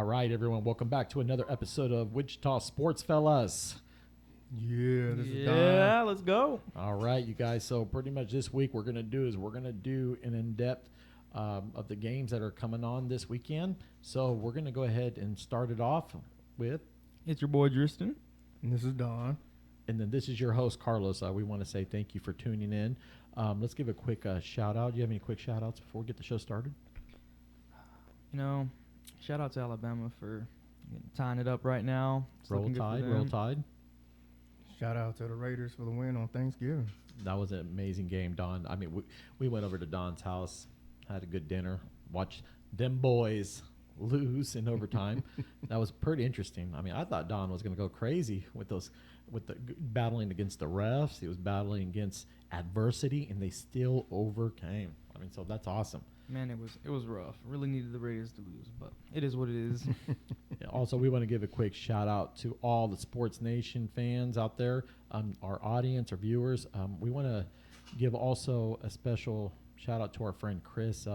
right, everyone. Welcome back to another episode of Wichita Sportsfellas. Yeah, this is Don. Yeah, let's go. All right, you guys. So pretty much this week we're going to do an in-depth of the games that are coming on this weekend. So we're going to go ahead and start it off with, It's your boy Tristan. And this is Don. and then this is your host, Carlos. We want to say thank you for tuning in. Let's give a quick shout-out. Do you have any quick shout-outs before we get the show started? You know, shout out to Alabama for tying it up right now. It's Roll looking good for Tide, them. Roll Tide. Shout out to the Raiders for the win on Thanksgiving. That was an amazing game, Don. I mean, we went over to Don's house, had a good dinner, watched them boys lose in overtime. That was pretty interesting. I mean, I thought Don was going to go crazy with the battling against the refs. He was battling against adversity, and they still overcame. I mean, so that's awesome. Man, it was rough. Really needed the Raiders to lose, but it is what it is. Yeah, also, we want to give a quick shout out to all the Sports Nation fans out there, our audience, our viewers. We want to give also a special shout out to our friend Chris.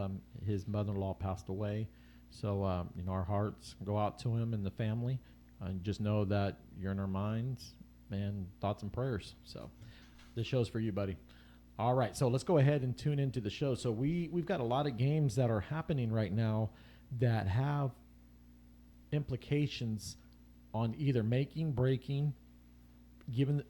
His mother-in-law passed away, so our hearts go out to him and the family. And just know that you're in our minds, and thoughts and prayers. So, this show's for you, buddy. All right, so let's go ahead and tune into the show. So we've got a lot of games that are happening right now that have implications on either making, breaking,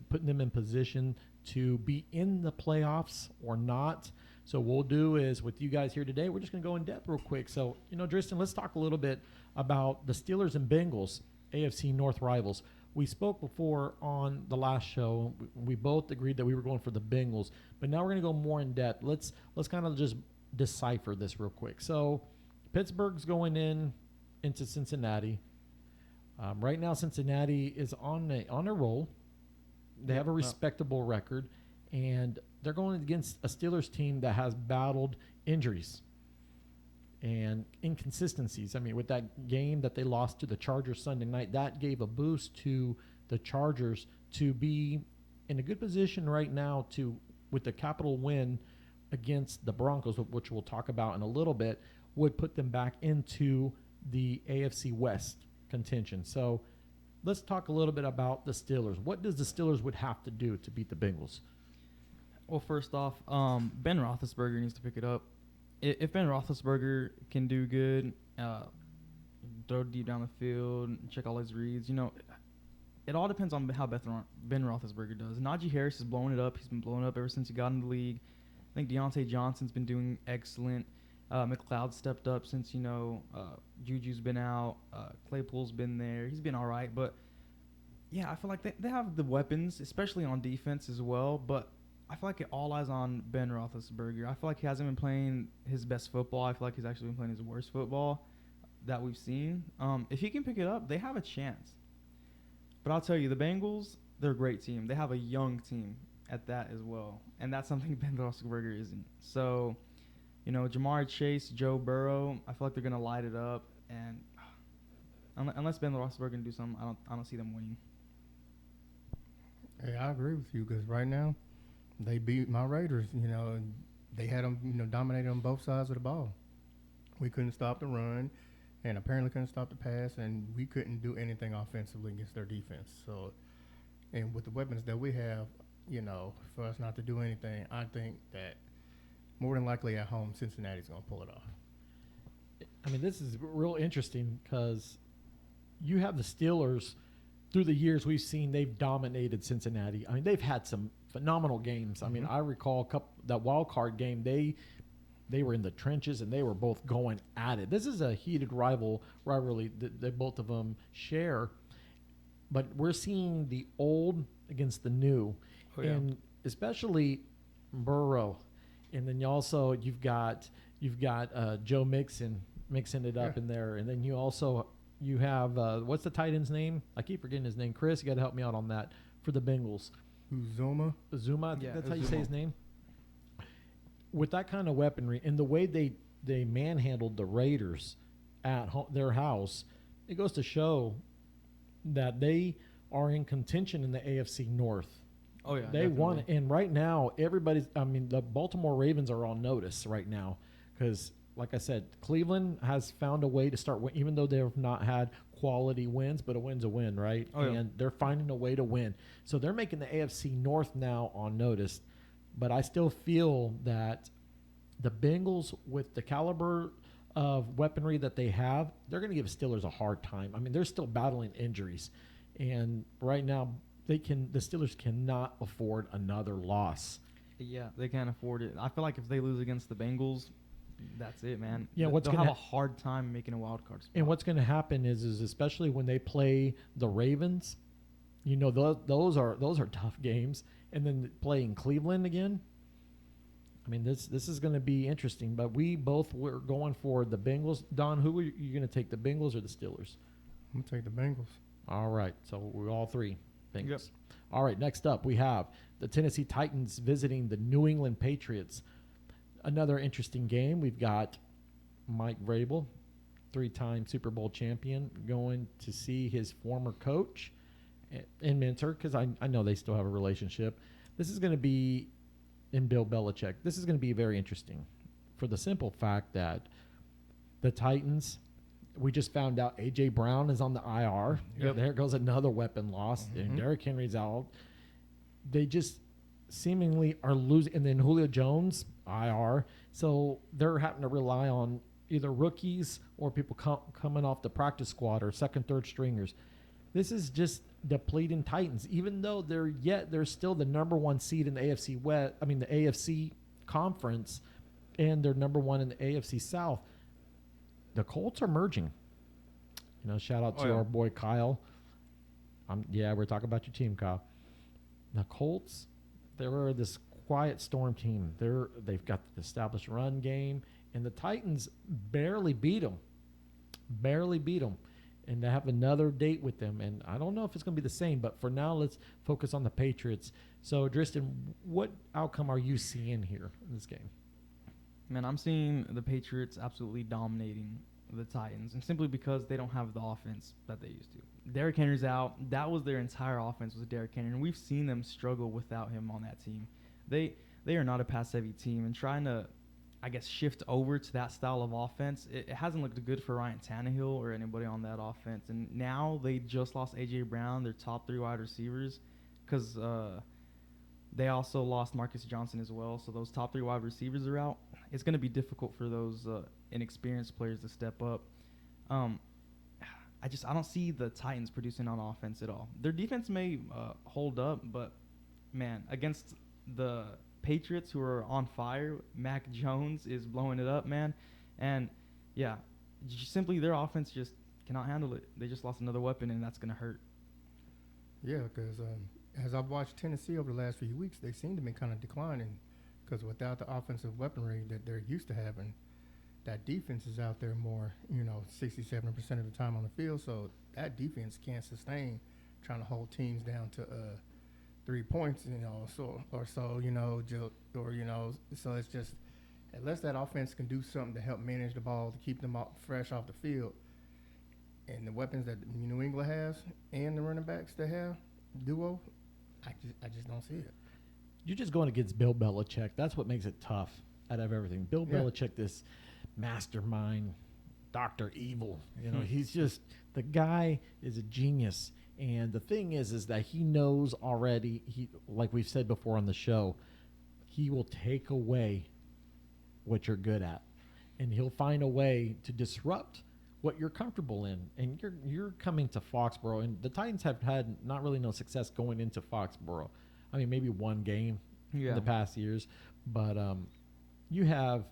putting them in position to be in the playoffs or not. So what we'll do is, with you guys here today, we're just going to go in depth real quick. So, Tristan, let's talk a little bit about the Steelers and Bengals, AFC North rivals. We spoke before on the last show. We both agreed that we were going for the Bengals, but now we're going to go more in depth. Let's kind of just decipher this real quick. So, Pittsburgh's going into Cincinnati. Right now, Cincinnati is on a roll. They have a respectable record, and they're going against a Steelers team that has battled injuries and inconsistencies. I mean, with that game that they lost to the Chargers Sunday night, that gave a boost to the Chargers to be in a good position right now with the capital win against the Broncos, which we'll talk about in a little bit, would put them back into the AFC West contention. So let's talk a little bit about the Steelers. What does the Steelers would have to do to beat the Bengals? Well, first off, Ben Roethlisberger needs to pick it up. If Ben Roethlisberger can do good, throw deep down the field, check all his reads, it all depends on how Ben Roethlisberger does. Najee Harris is blowing it up. He's been blowing up ever since he got in the league. I think Deontay Johnson's been doing excellent. McLeod stepped up since, Juju's been out. Claypool's been there. He's been all right. But, yeah, I feel like they have the weapons, especially on defense as well. But I feel like it all lies on Ben Roethlisberger. I feel like he hasn't been playing his best football. I feel like he's actually been playing his worst football that we've seen. If he can pick it up, they have a chance. But I'll tell you, the Bengals, they're a great team. They have a young team at that as well. And that's something Ben Roethlisberger isn't. So, Jamar Chase, Joe Burrow, I feel like they're going to light it up. And unless Ben Roethlisberger can do something, I don't see them winning. Hey, I agree with you because right now they beat my Raiders. They had them, dominated on both sides of the ball. We couldn't stop the run, and apparently couldn't stop the pass, and we couldn't do anything offensively against their defense. So, and with the weapons that we have, for us not to do anything, I think that more than likely at home, Cincinnati's going to pull it off. I mean, this is real interesting because you have the Steelers. Through the years we've seen, they've dominated Cincinnati. I mean, they've had some phenomenal games. I mean, I recall that wild card game, they were in the trenches and they were both going at it. This is a heated rivalry that both of them share. But we're seeing the old against the new. Oh, yeah. And especially Burrow. And then you've got Joe Mixon mixing it up in there. And then you have what's the tight end's name? I keep forgetting his name. Chris, you got to help me out on that for the Bengals. Zuma, Yeah, that's how you say his name. With that kind of weaponry and the way they manhandled the Raiders at their house, it goes to show that they are in contention in the AFC North. Oh, yeah. They won it. And right now, the Baltimore Ravens are on notice right now because like I said, Cleveland has found a way to start, even though they've not had quality wins, but a win's a win, right? Oh, yeah. And they're finding a way to win. So they're making the AFC North now on notice. But I still feel that the Bengals, with the caliber of weaponry that they have, they're going to give Steelers a hard time. I mean, they're still battling injuries. And right now, the Steelers cannot afford another loss. Yeah, they can't afford it. I feel like if they lose against the Bengals, that's it, man. Yeah, They'll have a hard time making a wild card spot. And what's going to happen is especially when they play the Ravens, you know, those are tough games. And then playing Cleveland again, I mean, this is going to be interesting. But we both were going for the Bengals. Don, who are you going to take, the Bengals or the Steelers? I'm going to take the Bengals. All right, so we're all three Bengals. Yep. All right, next up we have the Tennessee Titans visiting the New England Patriots. Another interesting game. We've got Mike Vrabel, 3-time Super Bowl champion, going to see his former coach and mentor, because I know they still have a relationship. This is going to be in Bill Belichick. This is going to be very interesting for the simple fact that the Titans, we just found out A.J. Brown is on the IR. Yep. There goes another weapon loss. And Derrick Henry's out. They just seemingly are losing. And then Julio Jones, IR. So they're having to rely on either rookies or people coming off the practice squad or second, third stringers. This is just depleting Titans, even though they're still the number one seed in the AFC West. I mean, the AFC conference, and they're number one in the AFC South. The Colts are merging. You know, shout out to our boy Kyle. We're talking about your team, Kyle. The Colts, they're this quiet storm team. They've got the established run game, and the Titans barely beat them. And they have another date with them. And I don't know if it's going to be the same, but for now, let's focus on the Patriots. So, Dristan, what outcome are you seeing here in this game? Man, I'm seeing the Patriots absolutely dominating the Titans, and simply because they don't have the offense that they used to. Derrick Henry's out. That was their entire offense, was Derrick Henry, and we've seen them struggle without him on that team. They are not a pass-heavy team, and trying to, I guess, shift over to that style of offense, it hasn't looked good for Ryan Tannehill or anybody on that offense. And now they just lost A.J. Brown, their top 3 wide receivers, because they also lost Marcus Johnson as well. So those top 3 wide receivers are out. It's going to be difficult for those inexperienced players to step up. I don't see the Titans producing on offense at all. Their defense may hold up, but, man, against the Patriots, who are on fire, Mac Jones is blowing it up, man. And, yeah, simply their offense just cannot handle it. They just lost another weapon, and that's going to hurt. Yeah, because as I've watched Tennessee over the last few weeks, they seem to be kind of declining, because without the offensive weaponry that they're used to having, that defense is out there more, 67% of the time on the field. So that defense can't sustain trying to hold teams down to 3 points, so it's just, unless that offense can do something to help manage the ball, to keep them fresh off the field, and the weapons that New England has and the running backs they have, duo, I just don't see it. You're just going against Bill Belichick. That's what makes it tough out of everything. Bill Belichick, this mastermind, Dr. Evil. He's just, the guy is a genius. And the thing is that he knows already, like we've said before on the show, he will take away what you're good at. And he'll find a way to disrupt what you're comfortable in. And you're coming to Foxborough. And the Titans have had not really no success going into Foxborough. I mean, maybe one game in the past years. But you have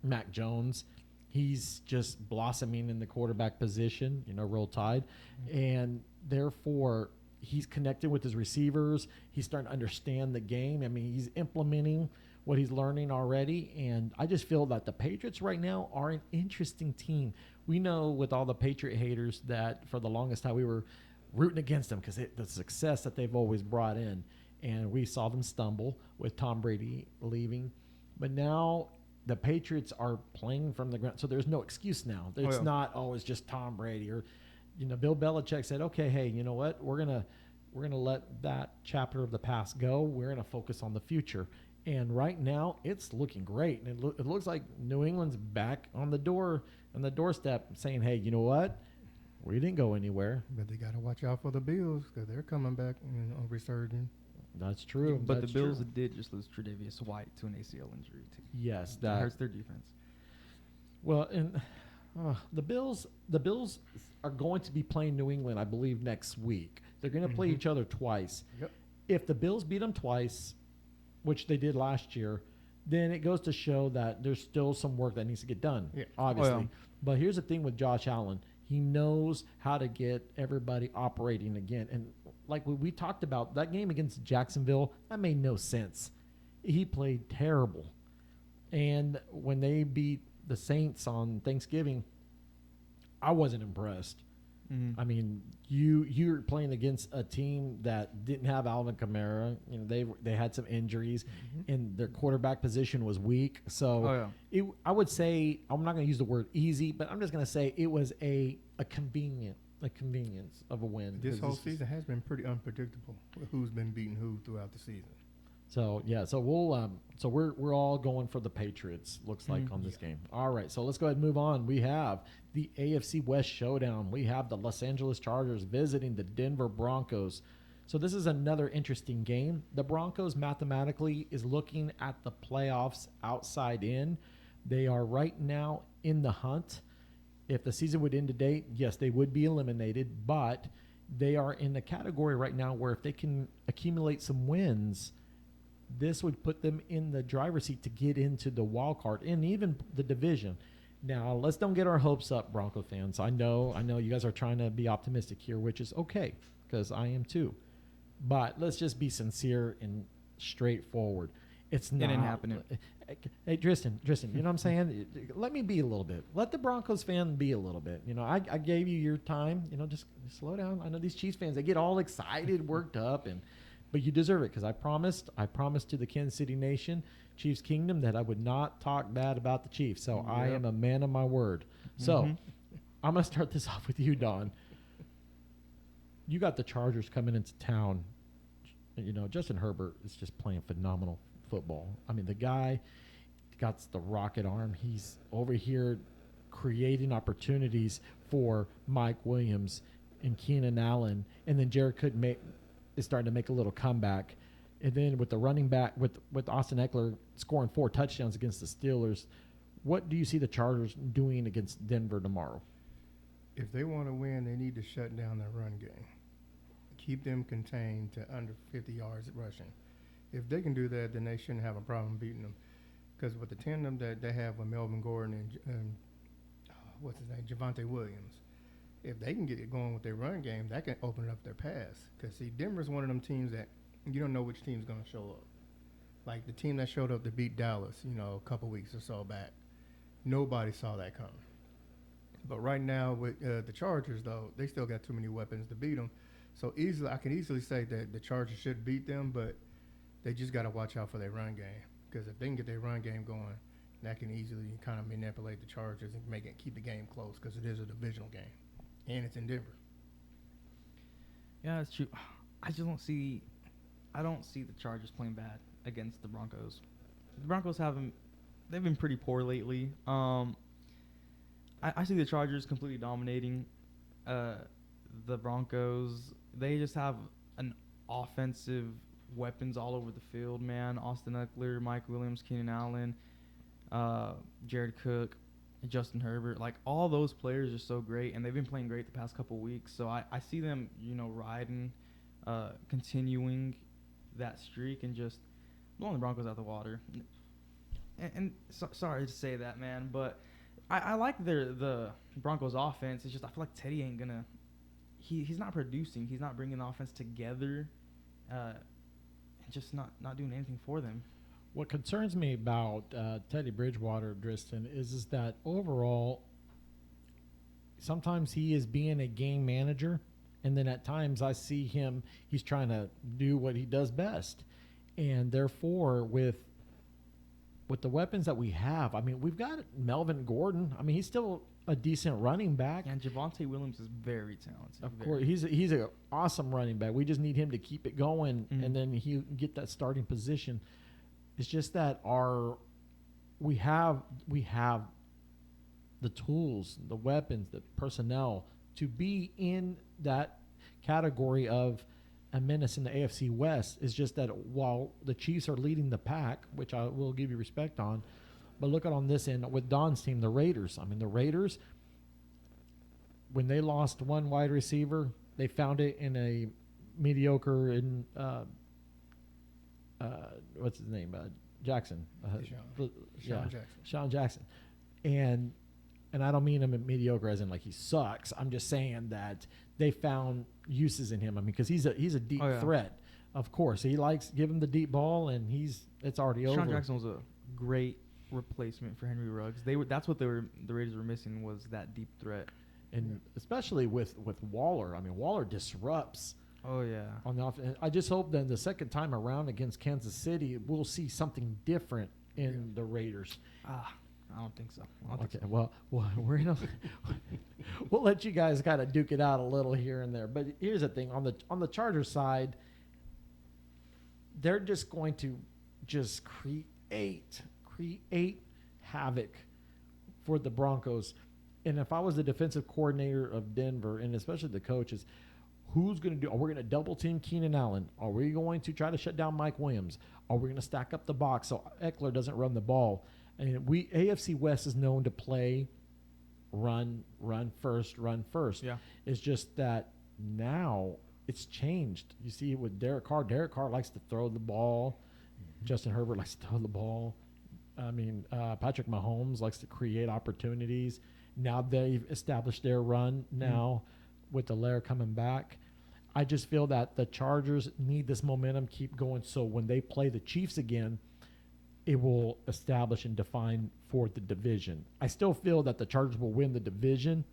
Mac Jones. He's just blossoming in the quarterback position, Roll Tide. And therefore, he's connected with his receivers. He's starting to understand the game. I mean, he's implementing what he's learning already. And I just feel that the Patriots right now are an interesting team. We know with all the Patriot haters that for the longest time we were rooting against them because the success that they've always brought in. And we saw them stumble with Tom Brady leaving. But now the Patriots are playing from the ground, so there's no excuse now. It's not, it's just Tom Brady. Or, Bill Belichick said, okay, hey, you know what? We're gonna let that chapter of the past go. We're gonna focus on the future. And right now, it's looking great. And it looks like New England's back on the doorstep, saying, "Hey, you know what? We didn't go anywhere." But they got to watch out for the Bills because they're coming back, resurging. That's true. But That's the Bills true. did just lose Tre'Davious White to an ACL injury too. Yes, That hurts their defense. Well, and the Bills are going to be playing New England, I believe, next week. They're going to play each other twice. Yep. If the Bills beat them twice, which they did last year, then it goes to show that there's still some work that needs to get done, obviously. Oh, yeah. But here's the thing with Josh Allen. He knows how to get everybody operating again. And like we talked about, that game against Jacksonville, that made no sense. He played terrible. And when they beat the Saints on Thanksgiving, I wasn't impressed. Mm-hmm. I mean, you're playing against a team that didn't have Alvin Kamara. You know, they had some injuries, and their quarterback position was weak. So I would say, I'm not going to use the word easy, but I'm just going to say it was a convenience of a win. This whole season has been pretty unpredictable. Who's been beating who throughout the season? So we're all going for the Patriots. Looks like on this game. All right, so let's go ahead and move on. We have the AFC West showdown. We have the Los Angeles Chargers visiting the Denver Broncos. So this is another interesting game. The Broncos mathematically is looking at the playoffs outside in. They are right now in the hunt. If the season would end today, yes, they would be eliminated, but they are in the category right now where if they can accumulate some wins, this would put them in the driver's seat to get into the wild card and even the division. Now, let's don't get our hopes up, Bronco fans. I know you guys are trying to be optimistic here, which is okay because I am too. But let's just be sincere and straightforward. It's not. It ain't happening. Hey, Tristan, you know what I'm saying? Let me be a little bit. Let the Broncos fan be a little bit. You know, I gave you your time. You know, just slow down. I know these Chiefs fans, they get all excited, worked up, but you deserve it because I promised to the Kansas City Nation, Chiefs Kingdom, that I would not talk bad about the Chiefs. So I am a man of my word. So I'm going to start this off with you, Don. You got the Chargers coming into town. You know, Justin Herbert is just playing phenomenal football. I mean, the guy got the rocket arm. He's over here creating opportunities for Mike Williams and Keenan Allen. And then Jared Cook is starting to make a little comeback. And then with the running back, with Austin Eckler scoring 4 touchdowns against the Steelers, what do you see the Chargers doing against Denver tomorrow? If they want to win, they need to shut down their run game. Keep them contained to under 50 yards rushing. If they can do that, then they shouldn't have a problem beating them. Because with the tandem that they have with Melvin Gordon and what's his name, Javonte Williams, if they can get it going with their run game, that can open up their pass. Because, see, Denver's one of them teams that you don't know which team's going to show up. Like the team that showed up to beat Dallas, a couple weeks or so back. Nobody saw that coming. But right now with the Chargers, though, they still got too many weapons to beat them. So I can easily say that the Chargers should beat them, but they just got to watch out for their run game. Because if they can get their run game going, that can easily kind of manipulate the Chargers and keep the game close because it is a divisional game. And it's in Denver. Yeah, that's true. I don't see the Chargers playing bad against the Broncos. The Broncos they've been pretty poor lately. I see the Chargers completely dominating the Broncos. They just have an offensive weapons all over the field, man. Austin Eckler, Mike Williams, Keenan Allen, Jared Cook, Justin Herbert. Like, all those players are so great, and they've been playing great the past couple weeks. So I see them, riding, continuing that streak and just blowing the Broncos out the water. Sorry to say that, man, but I like the Broncos offense. It's just I feel like Teddy ain't gonna. He's not producing. He's not bringing the offense together. Just not doing anything for them. What concerns me about Teddy Bridgewater, Dristan, is that overall, sometimes he is being a game manager, and then at times I see he's trying to do what he does best. And therefore, with the weapons that we have, I mean, we've got Melvin Gordon. I mean, he's still a decent running back. And Javonte Williams is very talented. Of course, he's an awesome running back. We just need him to keep it going, and then he'll get that starting position. It's just that we have the tools, the weapons, the personnel to be in that category of a menace in the AFC West. It's just that while the Chiefs are leading the pack, which I will give you respect on, but look at on this end with Don's team, the Raiders. I mean, the Raiders, when they lost one wide receiver, they found it in a mediocre what's his name? Jackson. Sean Jackson. And I don't mean him mediocre as in like he sucks. I'm just saying that they found uses in him. I mean, because he's a deep threat. Of course, he likes give him the deep ball, and it's already over. Sean Jackson was a great replacement for Henry Ruggs. That's what the Raiders were missing, was that deep threat. And especially with Waller. I mean, Waller disrupts. Oh, yeah. On the offense. I just hope that the second time around against Kansas City, we'll see something different in the Raiders. I don't think so. Well, we're gonna we'll let you guys kind of duke it out a little here and there. But here's the thing: on the Chargers side, they're just going to create havoc for the Broncos. And if I was the defensive coordinator of Denver, and especially the coaches, who's going to do? Are we going to double team Keenan Allen? Are we going to try to shut down Mike Williams? Are we going to stack up the box so Eckler doesn't run the ball? And AFC West is known to play run first. Yeah. It's just that now it's changed. You see it with Derek Carr. Derek Carr likes to throw the ball. Mm-hmm. Justin Herbert likes to throw the ball. I mean, Patrick Mahomes likes to create opportunities. Now they've established their run now with the Lair coming back. I just feel that the Chargers need this momentum keep going, so when they play the Chiefs again, it will establish and define for the division. I still feel that the Chargers will win the division,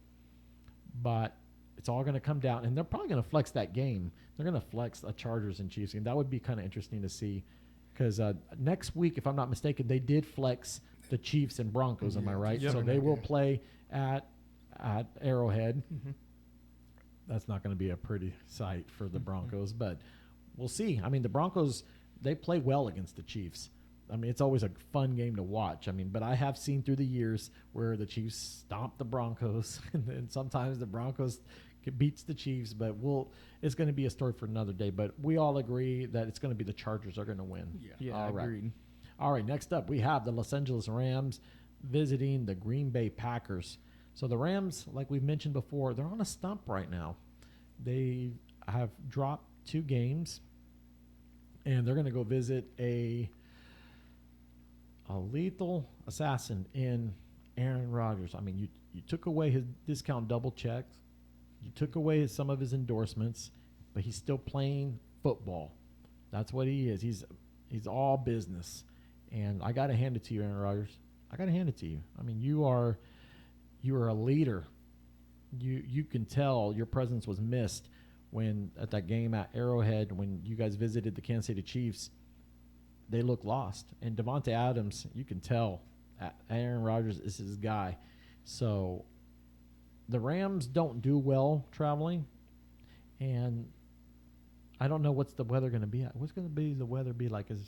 but it's all going to come down, and they're probably going to flex that game. They're going to flex the Chargers and Chiefs game. That would be kind of interesting to see, because next week, if I'm not mistaken, they did flex the Chiefs and Broncos. Am I right? Yep. So they will play at Arrowhead. Mm-hmm. That's not going to be a pretty sight for the Broncos, but we'll see. I mean, the Broncos, they play well against the Chiefs. I mean, it's always a fun game to watch. I mean, but I have seen through the years where the Chiefs stomp the Broncos, and sometimes the Broncos beats the Chiefs. But it's going to be a story for another day. But we all agree that it's going to be the Chargers are going to win. Yeah, all right. Agreed. All right, next up we have the Los Angeles Rams visiting the Green Bay Packers. So the Rams, like we mentioned before, they're on a stump right now. They have dropped 2 games, and they're going to go visit a lethal assassin in Aaron Rodgers. I mean, you took away his discount double checks. You took away some of his endorsements, but he's still playing football. That's what he is. He's all business. And I got to hand it to you, Aaron Rodgers. I got to hand it to you. I mean, you are a leader. You can tell your presence was missed when at that game at Arrowhead when you guys visited the Kansas City Chiefs. They look lost. And Devontae Adams, you can tell Aaron Rodgers is his guy. So the Rams don't do well traveling. And I don't know what's the weather going to be at. What's going to be the weather be like? What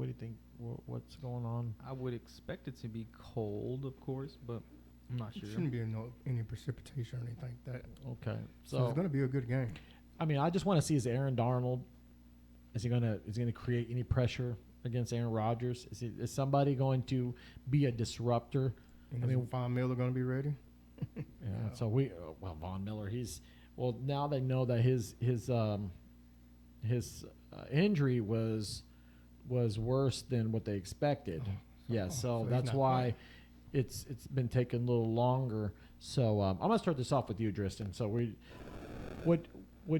do you think? What's going on? I would expect it to be cold, of course, but I'm not sure. It shouldn't be any precipitation or anything like that. Okay. So it's going to be a good game. I mean, I just want to see, is Aaron Darnold, is he going to create any pressure against Aaron Rodgers? Is somebody going to be a disruptor? And Von Miller going to be ready? Yeah. So Von Miller, now they know that his injury was worse than what they expected. So that's why it's been taking a little longer. So I'm gonna start this off with you, Tristan. So what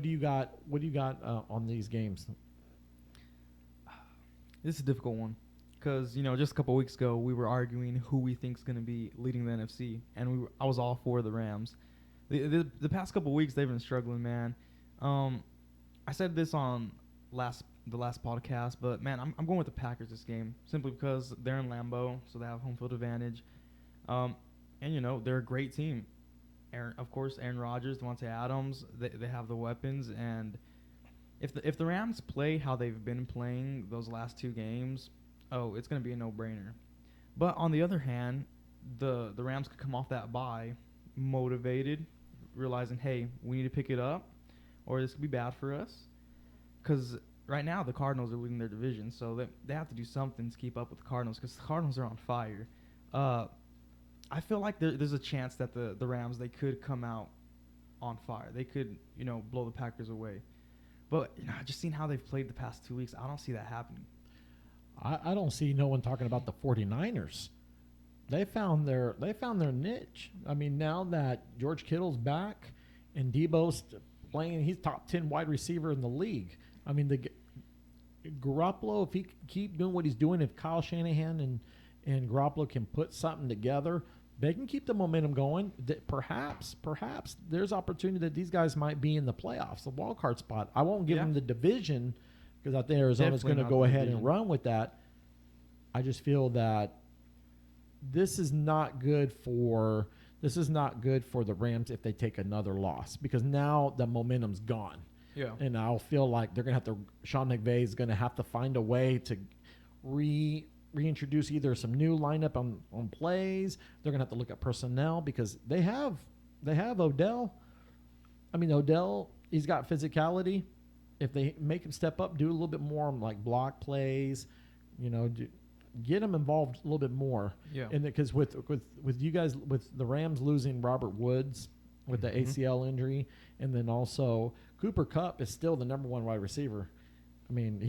do you got on these games? This is a difficult one because just a couple weeks ago we were arguing who we think is going to be leading the NFC, and I was all for the Rams. The past couple weeks they've been struggling, man. I said this on the last podcast, but man, I'm going with the Packers this game simply because they're in Lambeau, so they have home field advantage. And they're a great team. Aaron Rodgers, Devontae Adams, they have the weapons, and if the Rams play how they've been playing those last 2 games, oh, it's going to be a no-brainer. But on the other hand, the Rams could come off that bye motivated, realizing, hey, we need to pick it up, or this could be bad for us. Because right now the Cardinals are leading their division, so they have to do something to keep up with the Cardinals, because the Cardinals are on fire. I feel like there's a chance that the Rams, they could come out on fire. They could, blow the Packers away. But just seeing how they've played the past 2 weeks, I don't see that happening. I don't see no one talking about the 49ers. They found their niche. I mean, now that George Kittle's back and Debo's playing, he's top 10 wide receiver in the league. I mean, Garoppolo, if he can keep doing what he's doing, if Kyle Shanahan and Garoppolo can put something together, they can keep the momentum going. Perhaps there's opportunity that these guys might be in the playoffs, the wild card spot. I won't give them the division because I think Arizona's going to go ahead and run with that. I just feel that this is not good for the Rams if they take another loss, because now the momentum's gone. Yeah. And I'll feel like they're going to have to – Sean McVay is going to have to find a way to reintroduce either some new lineup on plays. They're going to have to look at personnel because they have Odell. I mean, Odell, he's got physicality. If they make him step up, do a little bit more on like block plays, get him involved a little bit more. Yeah. And because with you guys, with the Rams losing Robert Woods with the ACL injury, and then also Cooper Kupp is still the number one wide receiver. I mean,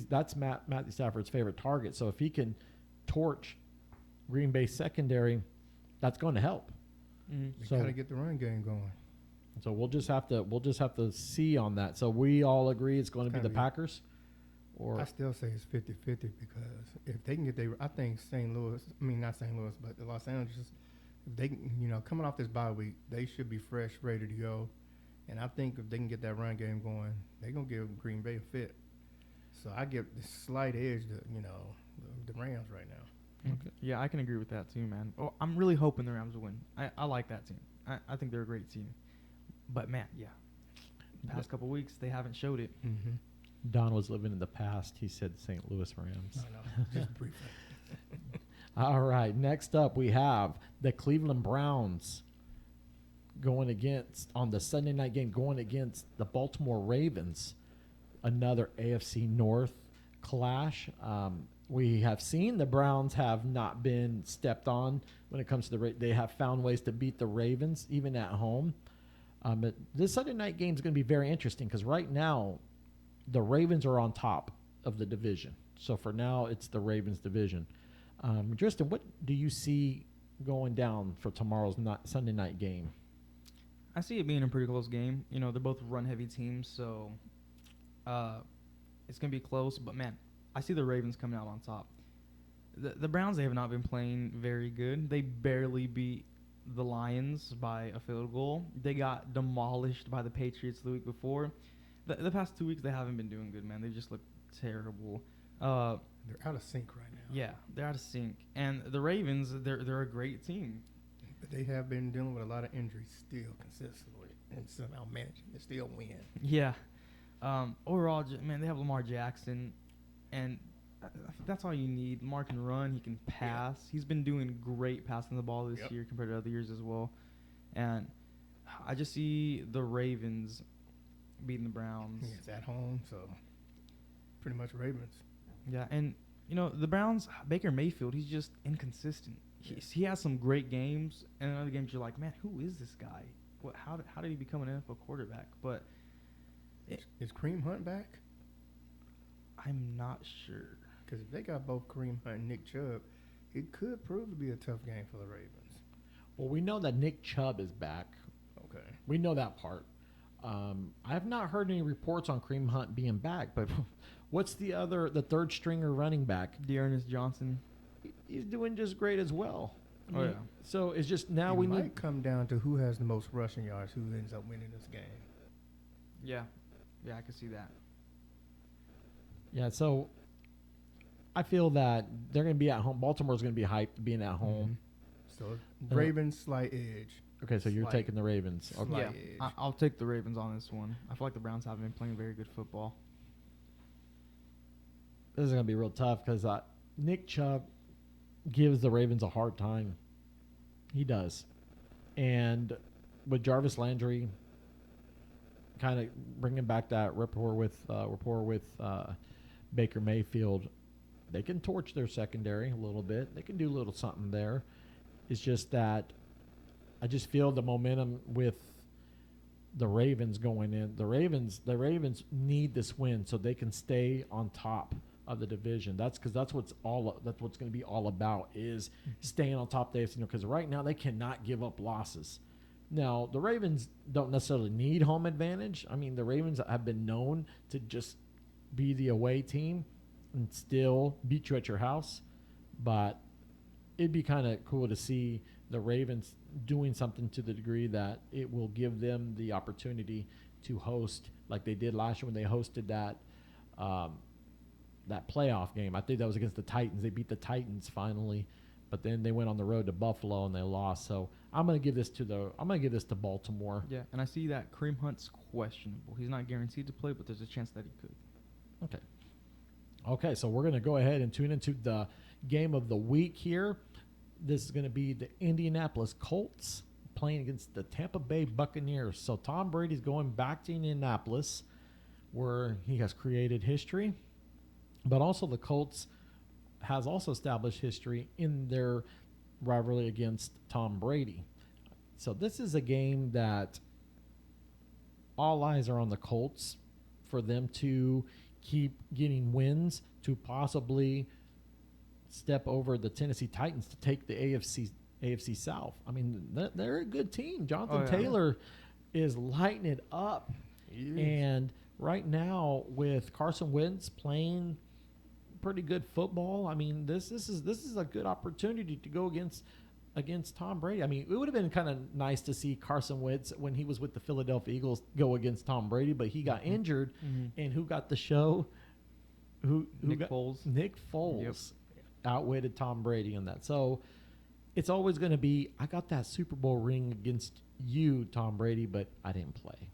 that's Matthew Stafford's favorite target. So if he can torch Green Bay secondary, that's going to help. Mm-hmm. So got to get the run game going. So we'll just have to see on that. So we all agree it's going to be the Packers. Or I still say it's 50-50 because if they can get I think not St. Louis, but the Los Angeles, if they can, coming off this bye week, they should be fresh, ready to go. And I think if they can get that run game going, they're going to give Green Bay a fit. So I give the slight edge to, the Rams right now. Okay. Yeah, I can agree with that too, man. Oh, I'm really hoping the Rams will win. I like that team. I think they're a great team. But, man, yeah, the past couple weeks, they haven't showed it. Mm-hmm. Don was living in the past. He said St. Louis Rams. No, just briefly. All right, next up we have the Cleveland Browns on the Sunday night game, going against the Baltimore Ravens, another AFC North clash. We have seen the Browns have not been stepped on when it comes to they have found ways to beat the Ravens, even at home. But this Sunday night game is going to be very interesting because right now the Ravens are on top of the division. So for now, it's the Ravens division. Tristan, what do you see going down for tomorrow's Sunday night game? I see it being a pretty close game. They're both run-heavy teams, so it's going to be close. But, man, I see the Ravens coming out on top. The Browns, they have not been playing very good. They barely beat the Lions by a field goal. They got demolished by the Patriots the week before. The past 2 weeks, they haven't been doing good, man. They just look terrible. They're out of sync right now. Yeah, they're out of sync. And the Ravens, they're a great team. But they have been dealing with a lot of injuries still consistently and somehow managing to still win. Yeah. Overall, man, they have Lamar Jackson, and I think that's all you need. Lamar can run. He can pass. Yeah. He's been doing great passing the ball this year compared to other years as well. And I just see the Ravens beating the Browns. Yeah, it's at home, so pretty much Ravens. Yeah, and, the Browns, Baker Mayfield, he's just inconsistent. He has some great games, and in other games you're like, man, who is this guy? How did he become an NFL quarterback? But is Kareem Hunt back? I'm not sure. Because if they got both Kareem Hunt and Nick Chubb, it could prove to be a tough game for the Ravens. Well, we know that Nick Chubb is back. Okay. We know that part. I have not heard any reports on Kareem Hunt being back, but what's the third stringer running back? Dearness Johnson. He's doing just great as well. Oh, yeah. So it's just now it might come down to who has the most rushing yards, who ends up winning this game. Yeah. Yeah, I can see that. Yeah, so I feel that they're going to be at home. Baltimore's going to be hyped being at home. Mm-hmm. So Ravens, slight edge. Okay, so you're taking the Ravens. Okay. Yeah, I'll take the Ravens on this one. I feel like the Browns haven't been playing very good football. This is going to be real tough because Nick Chubb gives the Ravens a hard time. He does. And with Jarvis Landry kind of bringing back that rapport with Baker Mayfield, they can torch their secondary a little bit. They can do a little something there. It's just that I just feel the momentum with the Ravens going in. The Ravens need this win so they can stay on top of the division. That's because that's what's going to be all about is staying on top of the AFC. Because right now they cannot give up losses. Now the Ravens don't necessarily need home advantage. I mean, the Ravens have been known to just be the away team and still beat you at your house, but it'd be kind of cool to see the Ravens doing something to the degree that it will give them the opportunity to host like they did last year when they hosted that playoff game. I think that was against the Titans. They beat the Titans finally, but then they went on the road to Buffalo and they lost. So I'm gonna give this to Baltimore. Yeah, and I see that Kareem Hunt's questionable. He's not guaranteed to play, but there's a chance that he could. Okay, so we're gonna go ahead and tune into the game of the week here. This is gonna be the Indianapolis Colts playing against the Tampa Bay Buccaneers. So Tom Brady's going back to Indianapolis, where he has created history, but also the Colts has also established history in their rivalry against Tom Brady. So this is a game that all eyes are on the Colts for them to keep getting wins to possibly step over the Tennessee Titans to take the AFC South. I mean, they're a good team. Jonathan Taylor is lighting it up. And right now with Carson Wentz playing pretty good football, I mean, this is a good opportunity to go against Tom Brady. I mean, it would have been kind of nice to see Carson Wentz when he was with the Philadelphia Eagles go against Tom Brady, but he got injured. And who got the show? Nick Foles. Nick Foles outwitted Tom Brady in that. So it's always going to be, I got that Super Bowl ring against you, Tom Brady, but I didn't play.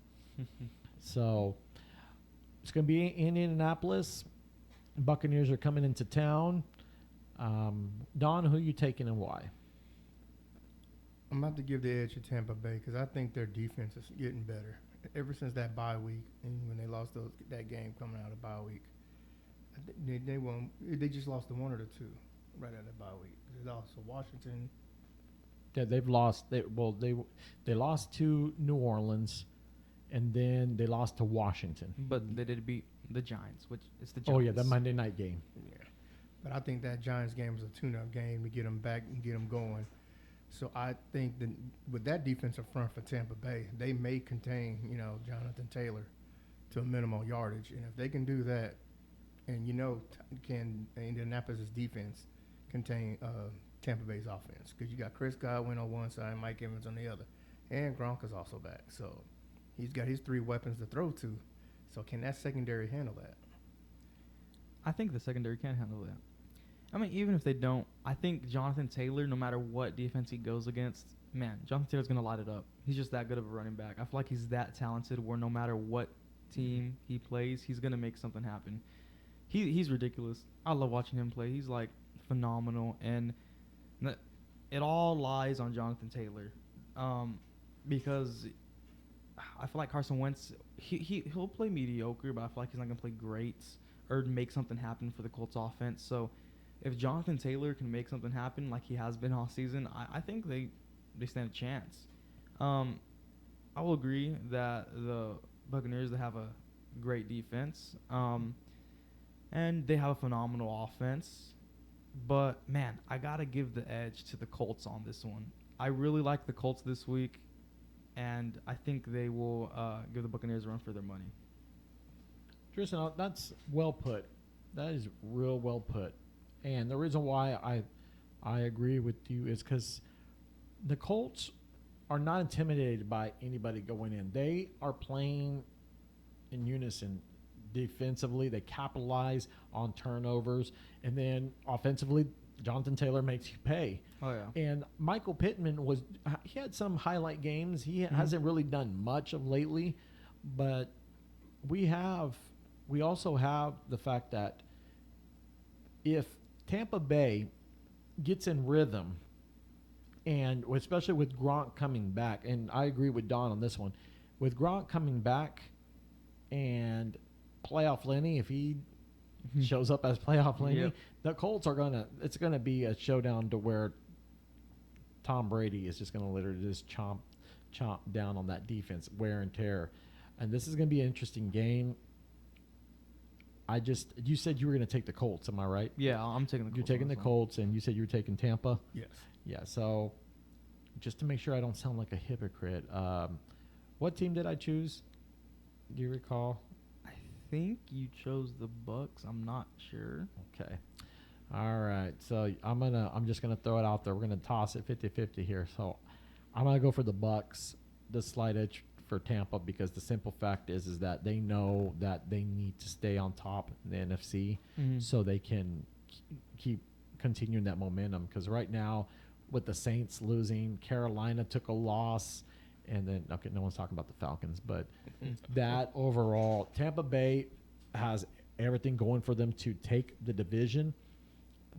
So it's going to be in Indianapolis. Buccaneers are coming into town. Don, who are you taking and why? I'm about to give the edge to Tampa Bay because I think their defense is getting better. Ever since that bye week and when they lost that game coming out of bye week, they won. They just lost to one or the two right out of the bye week. They lost to Washington. Yeah, they've lost. They lost to New Orleans, and then they lost to Washington. But they did beat the Giants, which is the Giants. Oh yeah, the Monday night game. Yeah, but I think that Giants game was a tune-up game to get them back and get them going. So I think that with that defensive front for Tampa Bay, they may contain, Jonathan Taylor to a minimal yardage. And if they can do that, and can Indianapolis' defense contain Tampa Bay's offense? Because you got Chris Godwin on one side, Mike Evans on the other, and Gronk is also back. So he's got his three weapons to throw to. So can that secondary handle that? I think the secondary can handle that. I mean, even if they don't, I think Jonathan Taylor, no matter what defense he goes against, man, Jonathan Taylor's going to light it up. He's just that good of a running back. I feel like he's that talented where no matter what team he plays, he's going to make something happen. He's ridiculous. I love watching him play. He's, phenomenal. And it all lies on Jonathan Taylor because I feel like Carson Wentz, he'll play mediocre, but I feel like he's not going to play great or make something happen for the Colts offense. So if Jonathan Taylor can make something happen like he has been all season, I think they stand a chance. I will agree that the Buccaneers, they have a great defense, and they have a phenomenal offense. But, man, I got to give the edge to the Colts on this one. I really like the Colts this week, and I think they will give the Buccaneers a run for their money. Tristan, that's well put. That is real well put. And the reason why I agree with you is because the Colts are not intimidated by anybody going in. They are playing in unison. Defensively, they capitalize on turnovers. And then offensively, Jonathan Taylor makes you pay. Oh, yeah. And Michael Pittman he had some highlight games. He hasn't really done much of lately. But we also have the fact that if Tampa Bay gets in rhythm, and especially with Gronk coming back, and I agree with Don on this one, with Gronk coming back and playoff Lenny, if he shows up as playoff Lenny, Yep. the Colts are it's gonna be a showdown to where Tom Brady is just gonna literally just chomp down on that defense, wear and tear, and this is gonna be an interesting game. You said you were gonna take the Colts, am I right? Yeah, I'm taking the Colts. You're taking the Colts, and you said you were taking Tampa. Yes. Yeah. So, just to make sure I don't sound like a hypocrite, what team did I choose? Do you recall? I think you chose the Bucks. I'm not sure. Okay. All right. So I'm just gonna throw it out there. We're gonna toss it 50-50 here. So I'm gonna go for the Bucks, the slight edge for Tampa, because the simple fact is that they know that they need to stay on top in the NFC so they can keep continuing that momentum. Because right now, with the Saints losing, Carolina took a loss, and then no one's talking about the Falcons, but that overall, Tampa Bay has everything going for them to take the division.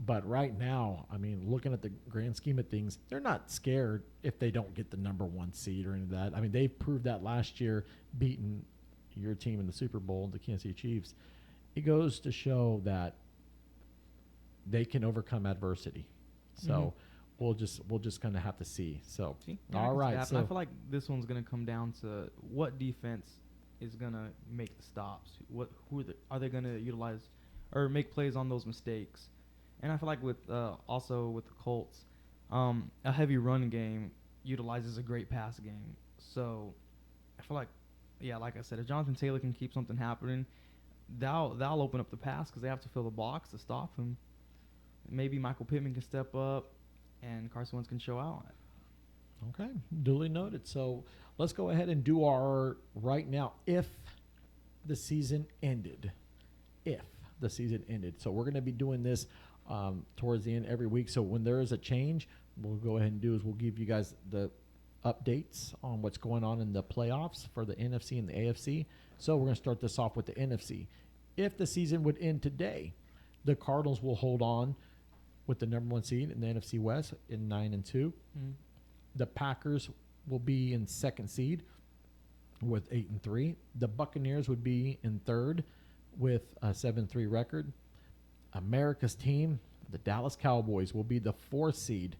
But right now, I mean, looking at the grand scheme of things, they're not scared if they don't get the number 1 seed or any of that. I mean, they proved that last year, beating your team in the Super Bowl, the Kansas City Chiefs. It goes to show that they can overcome adversity. So we'll just kind of have to see. So all right. So I feel like this one's gonna come down to what defense is gonna make the stops. Are they gonna utilize or make plays on those mistakes? And I feel like also with the Colts, a heavy run game utilizes a great pass game. So I feel like, like I said, if Jonathan Taylor can keep something happening, that'll open up the pass because they have to fill the box to stop him. Maybe Michael Pittman can step up, and Carson Wentz can show out. Okay, duly noted. So let's go ahead and do our right now. If the season ended, so we're going to be doing this towards the end every week. So when there is a change, we'll go ahead and we'll give you guys the updates on what's going on in the playoffs for the NFC and the AFC. So we're going to start this off with the NFC. If the season would end today, the Cardinals will hold on with the number 1 seed in the NFC West in 9-2. The Packers will be in 2nd seed with 8-3. The Buccaneers would be in 3rd with a 7-3 record. America's team, the Dallas Cowboys, will be the 4th seed,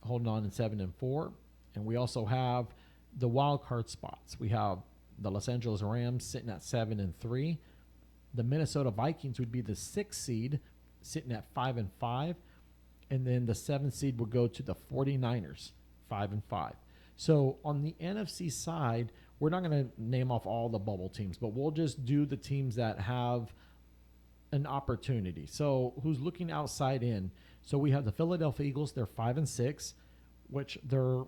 holding on in 7-4. And we also have the wild card spots. We have the Los Angeles Rams sitting at 7-3. The Minnesota Vikings would be the 6th seed, sitting at 5-5. And then the 7th seed would go to the 49ers, 5-5. So on the NFC side, we're not going to name off all the bubble teams, but we'll just do the teams that have an opportunity. So who's looking outside in? So we have the Philadelphia Eagles. They're 5-6, which they're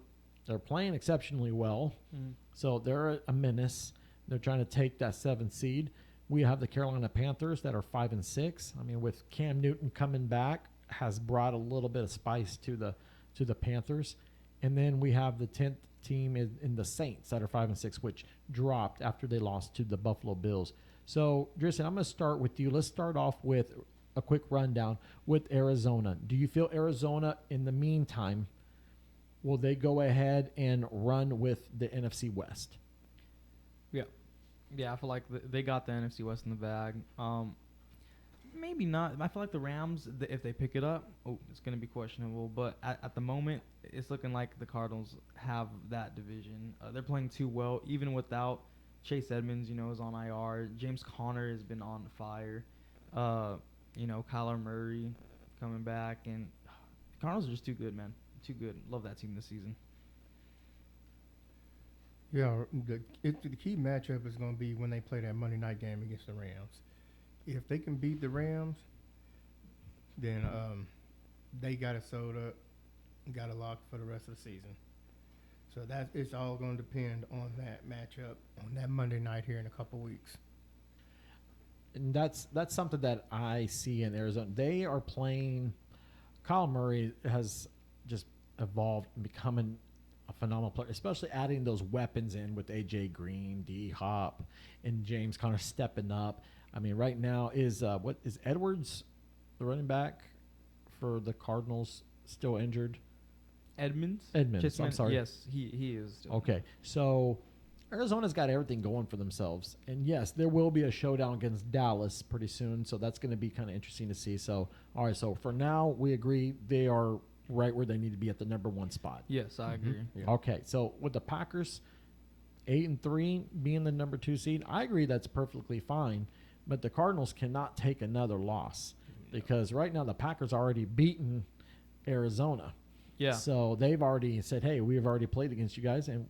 playing exceptionally well. So they're a menace. They're trying to take that 7th seed. We have the Carolina Panthers that are 5-6. I mean, with Cam Newton coming back, has brought a little bit of spice to the Panthers. And then we have the 10th team in the Saints that are 5-6, which dropped after they lost to the Buffalo Bills. So, Tristan, I'm going to start with you. Let's start off with a quick rundown with Arizona. Do you feel Arizona, in the meantime, will they go ahead and run with the NFC West? Yeah, I feel like they got the NFC West in the bag. Maybe not. I feel like the Rams, if they pick it up, it's going to be questionable. But at the moment, it's looking like the Cardinals have that division. They're playing too well, even without Chase Edmonds, is on IR. James Conner has been on fire. Kyler Murray coming back. And the Cardinals are just too good, man. Too good. Love that team this season. Yeah, the key matchup is going to be when they play that Monday night game against the Rams. If they can beat the Rams, then they got it sold up, got it locked for the rest of the season. So it's all going to depend on that matchup on that Monday night here in a couple weeks. And that's something that I see in Arizona. They are playing. Kyle Murray has just evolved and becoming a phenomenal player, especially adding those weapons in with AJ Green, D Hop, and James Conner stepping up. I mean, right now is Edwards the running back for the Cardinals, still injured? Edmonds. Edmonds, I'm sorry. Yes, he is. Still. Okay, so Arizona's got everything going for themselves. And yes, there will be a showdown against Dallas pretty soon, so that's going to be kind of interesting to see. So, all right, so for now, we agree they are right where they need to be at the number 1 spot. Yes, I agree. Yeah. Okay, so with the Packers 8-3 being the number 2 seed, I agree that's perfectly fine, but the Cardinals cannot take another loss because right now the Packers already beaten Arizona. Yeah. So they've already said, "Hey, we've already played against you guys, and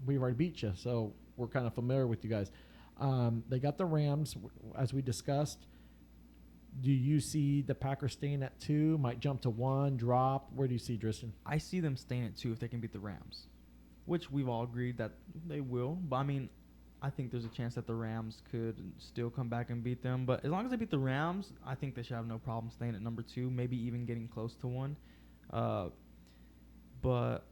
we've already beat you. So we're kind of familiar with you guys." They got the Rams, as we discussed. Do you see the Packers staying at 2? Might jump to 1, drop. Where do you see Tristan? I see them staying at 2 if they can beat the Rams, which we've all agreed that they will. But I mean, I think there's a chance that the Rams could still come back and beat them. But as long as they beat the Rams, I think they should have no problem staying at number 2, maybe even getting close to 1. But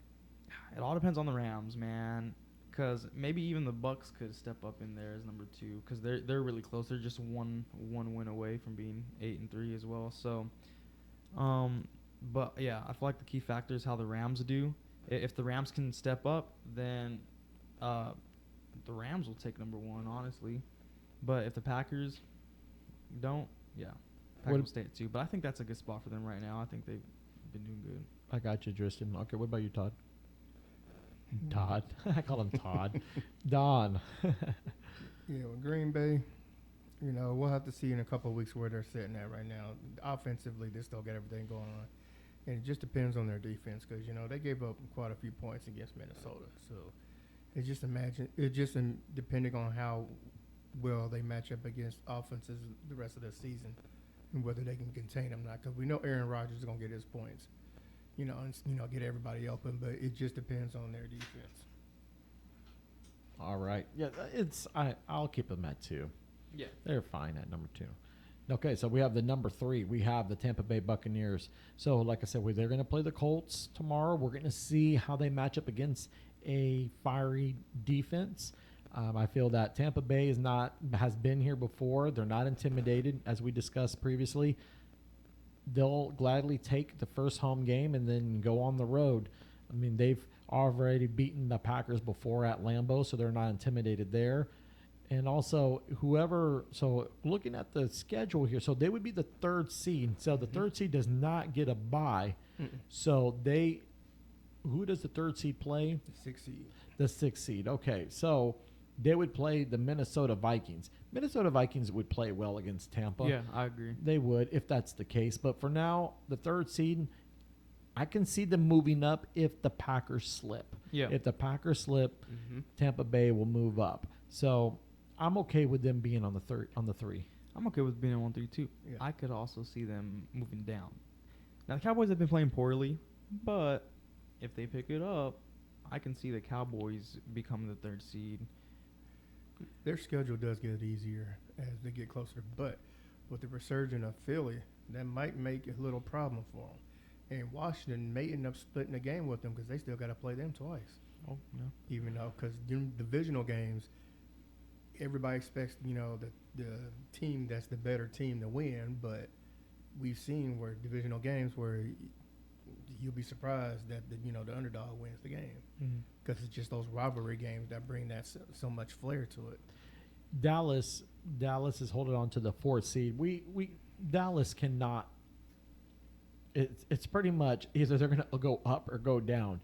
it all depends on the Rams, man. Because maybe even the Bucs could step up in there as number 2 because they're really close. They're just one win away from being 8-3 as well. So, but yeah, I feel like the key factor is how the Rams do. If the Rams can step up, then the Rams will take number 1, honestly. But if the Packers don't, Packers will stay at 2. But I think that's a good spot for them right now. I think they've been doing good. I got you, Tristan. Okay, what about you, Todd? Todd. I call him Todd. Don. Yeah, with Green Bay, we'll have to see in a couple of weeks where they're sitting at right now. Offensively, they still got everything going on. And it just depends on their defense because, they gave up quite a few points against Minnesota. So depending on how well they match up against offenses the rest of the season and whether they can contain them or not. Because we know Aaron Rodgers is going to get his points. And get everybody open, but it just depends on their defense. All right. Yeah, I'll keep them at 2. Yeah. They're fine at number 2. Okay, so we have the number 3. We have the Tampa Bay Buccaneers. So, like I said, they're going to play the Colts tomorrow. We're going to see how they match up against a fiery defense. I feel that Tampa Bay has been here before. They're not intimidated, as we discussed previously. They'll gladly take the first home game and then go on the road. I mean, they've already beaten the Packers before at Lambeau, so they're not intimidated there. And also, so looking at the schedule here, so they would be the 3rd seed. So the 3rd seed does not get a bye. So who does the 3rd seed play? The 6th seed. The 6th seed. Okay, so they would play the Minnesota Vikings. Minnesota Vikings would play well against Tampa. Yeah, I agree. They would if that's the case. But for now, the 3rd seed, I can see them moving up if the Packers slip. Yeah. If the Packers slip, Tampa Bay will move up. So I'm okay with them being on the 3. I'm okay with being on 1-3 too. Yeah. I could also see them moving down. Now the Cowboys have been playing poorly, but if they pick it up, I can see the Cowboys becoming the 3rd seed. Their schedule does get easier as they get closer, but with the resurgence of Philly, that might make a little problem for them. And Washington may end up splitting the game with them because they still got to play them twice. Oh, no. Even though, because divisional games, everybody expects, the team that's the better team to win, but we've seen where divisional games where you'll be surprised that the underdog wins the game because it's just those rivalry games that bring that so much flair to it. Dallas is holding on to the 4th seed. Dallas cannot. It's pretty much either they're going to go up or go down,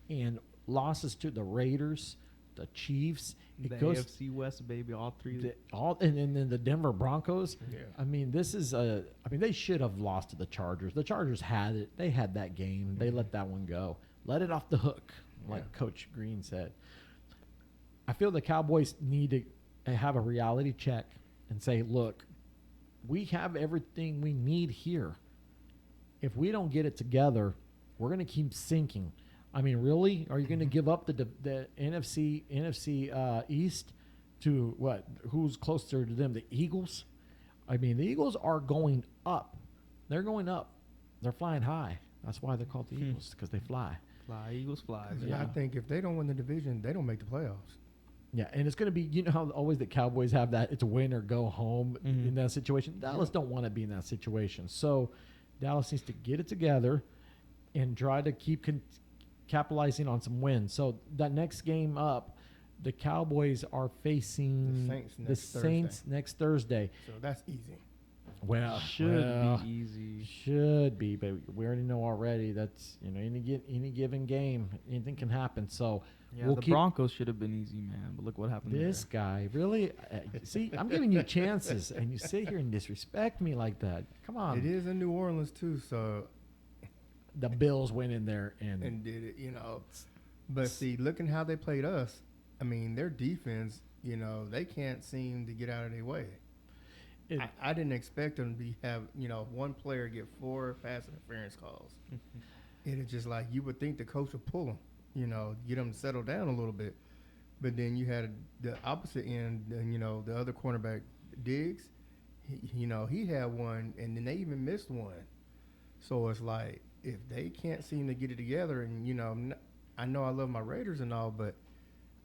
and losses to the Raiders, the Chiefs, The AFC West, baby, all 3. And then the Denver Broncos. Yeah. I mean, they should have lost to the Chargers. The Chargers had it. They had that game. They let that one go. Let it off the hook, like Coach Green said. I feel the Cowboys need to have a reality check and say, look, we have everything we need here. If we don't get it together, we're going to keep sinking. I mean, really? Are you going to give up the NFC East to what? Who's closer to them? The Eagles? I mean, the Eagles are going up. They're going up. They're flying high. That's why they're called the Eagles, because they fly. Fly, Eagles, fly. Yeah. I think if they don't win the division, they don't make the playoffs. Yeah, and it's going to be, you know how always the Cowboys have that it's win or go home Mhm. in that situation. Dallas don't want to be in that situation. So Dallas needs to get it together and try to keep capitalizing on some wins. So that next game up, the Cowboys are facing The Saints next Thursday. So that's easy. Well, Should be easy. Should be, but we already know already that's, you know, any given game, anything can happen. So Yeah, we'll the keep Broncos should have been easy, man. But look what happened this there. guy really. See, I'm giving you chances, and you sit here and disrespect me like that. Come on. It is in New Orleans too, so The Bills went in there and did it, you know. But see, looking how they played us, I mean, their defense, you know, they can't seem to get out of their way. I didn't expect them to have, you know, one player get 4 pass interference calls. And it's just like you would think the coach would pull them, you know, get them to settle down a little bit. But then you had the opposite end, and you know, the other cornerback, Diggs, you know, he had one, and then they even missed one. So it's like if they can't seem to get it together, and you know, I know I love my Raiders and all, but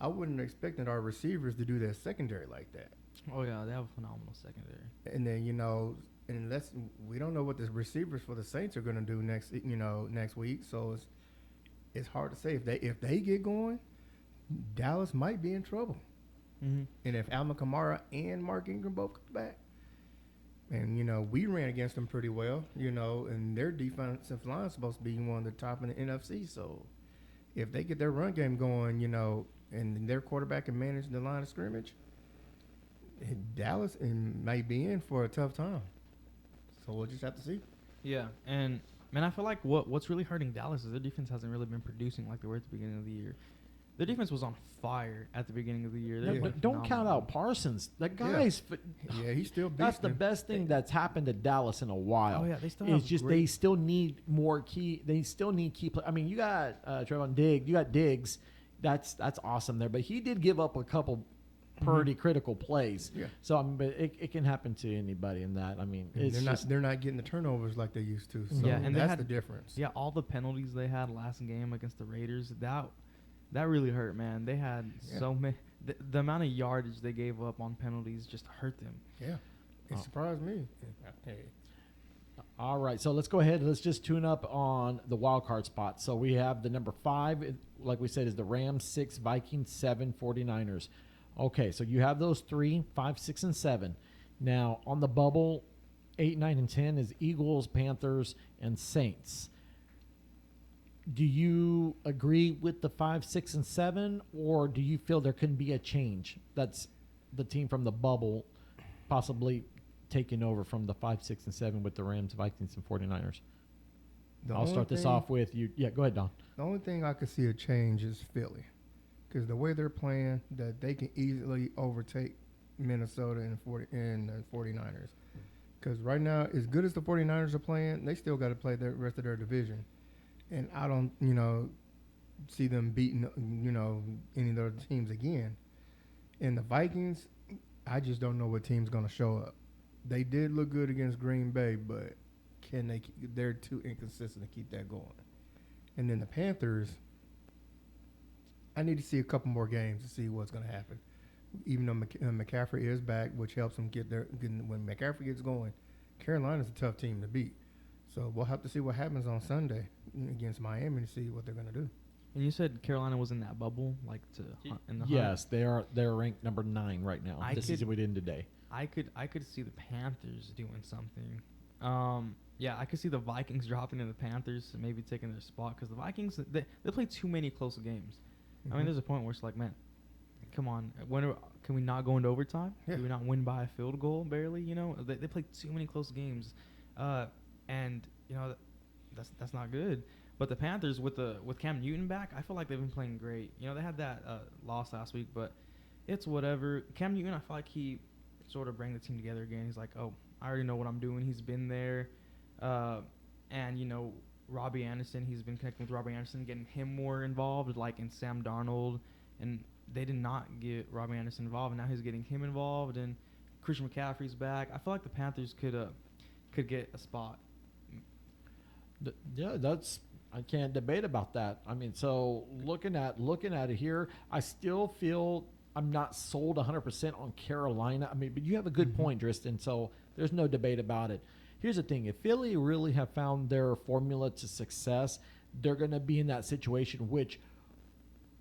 I wouldn't expect our receivers to do their secondary like that. Oh yeah, they have a phenomenal secondary. And then you know, unless we don't know what the receivers for the Saints are going to do next week, so it's hard to say if they get going, Dallas might be in trouble. Mm-hmm. And if Alvin Kamara and Mark Ingram both come back, and you know we ran against them pretty well, you know, and their defensive line is supposed to be one of the top in the NFC. So if they get their run game going, you know, and their quarterback can manage the line of scrimmage, Dallas may be in for a tough time. So we'll just have to see. Yeah, and man, I feel like what's really hurting Dallas is their defense hasn't really been producing like they were at the beginning of the year. Their defense was on fire at the beginning of the year. Yeah, but don't count out Parsons. That guy's yeah, he's still beasting. That's the best thing that's happened to Dallas in a while. Oh yeah, they still It's have just they still need more key. They still need key play. I mean, you got Trevon Diggs. You got Diggs. That's awesome there. But he did give up a couple pretty critical plays. Yeah. So I mean, but it can happen to anybody in that. I mean, they're not getting the turnovers like they used to. So yeah, and that's the difference. Yeah, all the penalties they had last game against the Raiders, that really hurt, man. They had so many. The amount of yardage they gave up on penalties just hurt them. Yeah, it surprised me. Hey. All right, so let's go ahead. Let's just tune up on the wild card spot. So we have the number 5, like we said, is the Rams, 6, Vikings, 7, 49ers. Okay, so you have those 3, 5, 6, and 7. Now, on the bubble, 8, 9, and 10 is Eagles, Panthers, and Saints. Do you agree with the 5, 6, and 7, or do you feel there can be a change? That's the team from the bubble possibly taking over from the 5, 6, and 7 with the Rams, Vikings, and 49ers. I'll start this off with you. Yeah, go ahead, Don. The only thing I could see a change is Philly. Because the way they're playing, that they can easily overtake Minnesota and the 49ers. Because right now, as good as the 49ers are playing, they still got to play the rest of their division. And I don't, you know, see them beating, you know, any of those teams again. And the Vikings, I just don't know what team's going to show up. They did look good against Green Bay, but can they? They're too inconsistent to keep that going. And then the Panthers, I need to see a couple more games to see what's going to happen. Even though McCaffrey is back, which helps them get there. When McCaffrey gets going, Carolina's a tough team to beat. So we'll have to see what happens on Sunday against Miami to see what they're going to do. And you said Carolina was in that bubble, like in the hunt? Yes, they're ranked number 9 right now. The season we did today. I could see the Panthers doing something. Yeah, I could see the Vikings dropping to the Panthers and maybe taking their spot because the Vikings they play too many close games. I mean, there's a point where it's like, man, come on, can we not go into overtime? Yeah. Can we not win by a field goal barely? You know, they play too many close games, and you know that's not good. But the Panthers with Cam Newton back, I feel like they've been playing great. You know, they had that loss last week, but it's whatever. Cam Newton, I feel like he sort of bring the team together again. He's like, oh, I already know what I'm doing. He's been there, and you know, Robbie Anderson. He's been connecting with Robbie Anderson, getting him more involved, like in Sam Darnold, and they did not get Robbie Anderson involved, and now he's getting him involved, and Christian McCaffrey's back. I feel like the Panthers could get a spot. Yeah, I can't debate about that. I mean, so looking at it here, I still feel I'm not sold 100% on Carolina. I mean, but you have a good point, Tristan. So there's no debate about it. Here's the thing: if Philly really have found their formula to success, they're going to be in that situation, which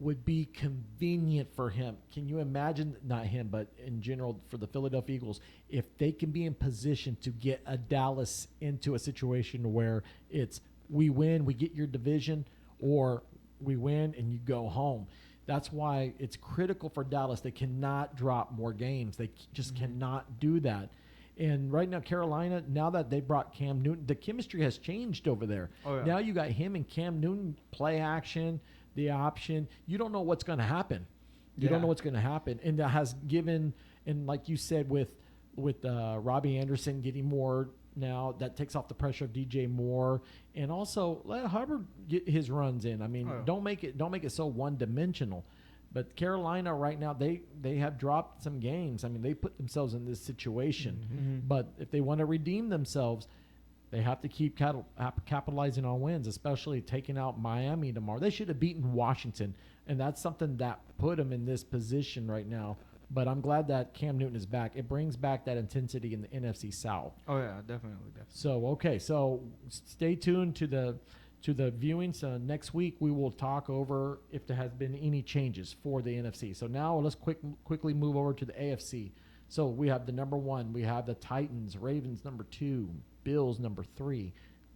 would be convenient for him. Can you imagine, not him, but in general for the Philadelphia Eagles, if they can be in position to get a Dallas into a situation where it's we win, we get your division, or we win and you go home. That's why it's critical for Dallas. They cannot drop more games. They just cannot do that. And right now, Carolina, now that they brought Cam Newton, the chemistry has changed over there. Oh, yeah. Now you got him and Cam Newton, play action, the option. You don't know what's going to happen. You don't know what's going to happen. And that has given, and like you said, with Robbie Anderson getting more now, that takes off the pressure of DJ Moore. And also let Hubbard get his runs in. I mean, don't make it so one-dimensional. But Carolina right now, they have dropped some games. I mean, they put themselves in this situation. But if they want to redeem themselves, they have to keep capitalizing on wins, especially taking out Miami tomorrow. They should have beaten Washington, and that's something that put them in this position right now. But I'm glad that Cam Newton is back. It brings back that intensity in the NFC South. Oh, yeah, definitely. So, okay, so stay tuned to the viewings. Next week, we will talk over if there has been any changes for the NFC. So now let's quickly move over to the AFC. So we have the number 1. We have the Titans, Ravens number 2, Bills number 3,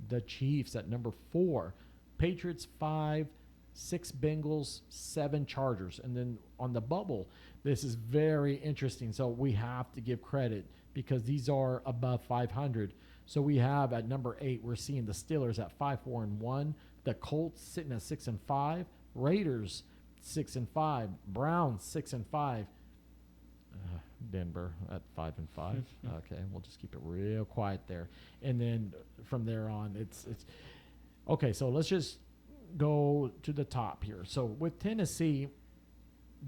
the Chiefs at number 4, Patriots 5, 6 Bengals, 7 Chargers. And then on the bubble, this is very interesting. So we have to give credit because these are above 500. So we have at number 8, we're seeing the Steelers at 5-4-1, the Colts sitting at 6-5, Raiders 6-5, Browns 6-5, Denver at 5-5. Okay, we'll just keep it real quiet there, and then from there on, it's okay. So let's just go to the top here. So with Tennessee,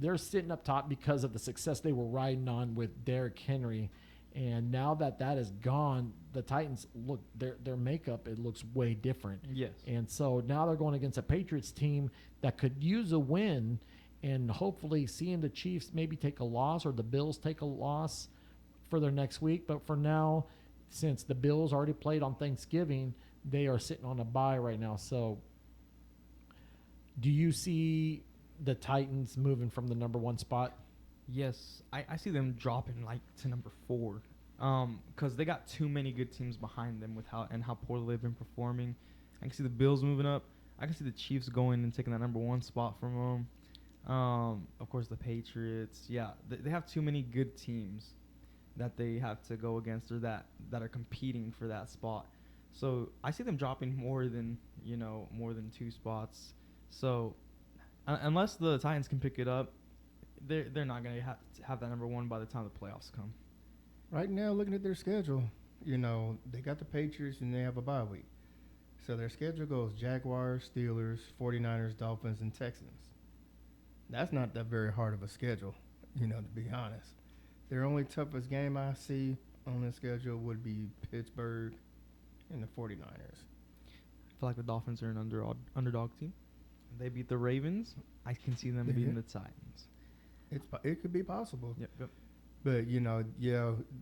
they're sitting up top because of the success they were riding on with Derrick Henry. And now that is gone, the Titans look their makeup, it looks way different. Yes. And so now they're going against a Patriots team that could use a win, and hopefully seeing the Chiefs maybe take a loss or the Bills take a loss for their next week. But for now, since the Bills already played on Thanksgiving, they are sitting on a bye right now. So do you see the Titans moving from the number 1 spot? Yes, I see them dropping like to number 4, because they got too many good teams behind them with how poorly they've been performing. I can see the Bills moving up. I can see the Chiefs going and taking that number 1 spot from them. Of course, the Patriots. Yeah, they have too many good teams that they have to go against, or that are competing for that spot. So I see them dropping more than 2 spots. So unless the Titans can pick it up, they're not going to have that number 1 by the time the playoffs come. Right now, looking at their schedule, they got the Patriots and they have a bye week. So their schedule goes Jaguars, Steelers, 49ers, Dolphins, and Texans. That's not that very hard of a schedule, to be honest. Their only toughest game I see on the schedule would be Pittsburgh and the 49ers. I feel like the Dolphins are an underdog team. They beat the Ravens. I can see them beating the Titans. It could be possible. Yep. But,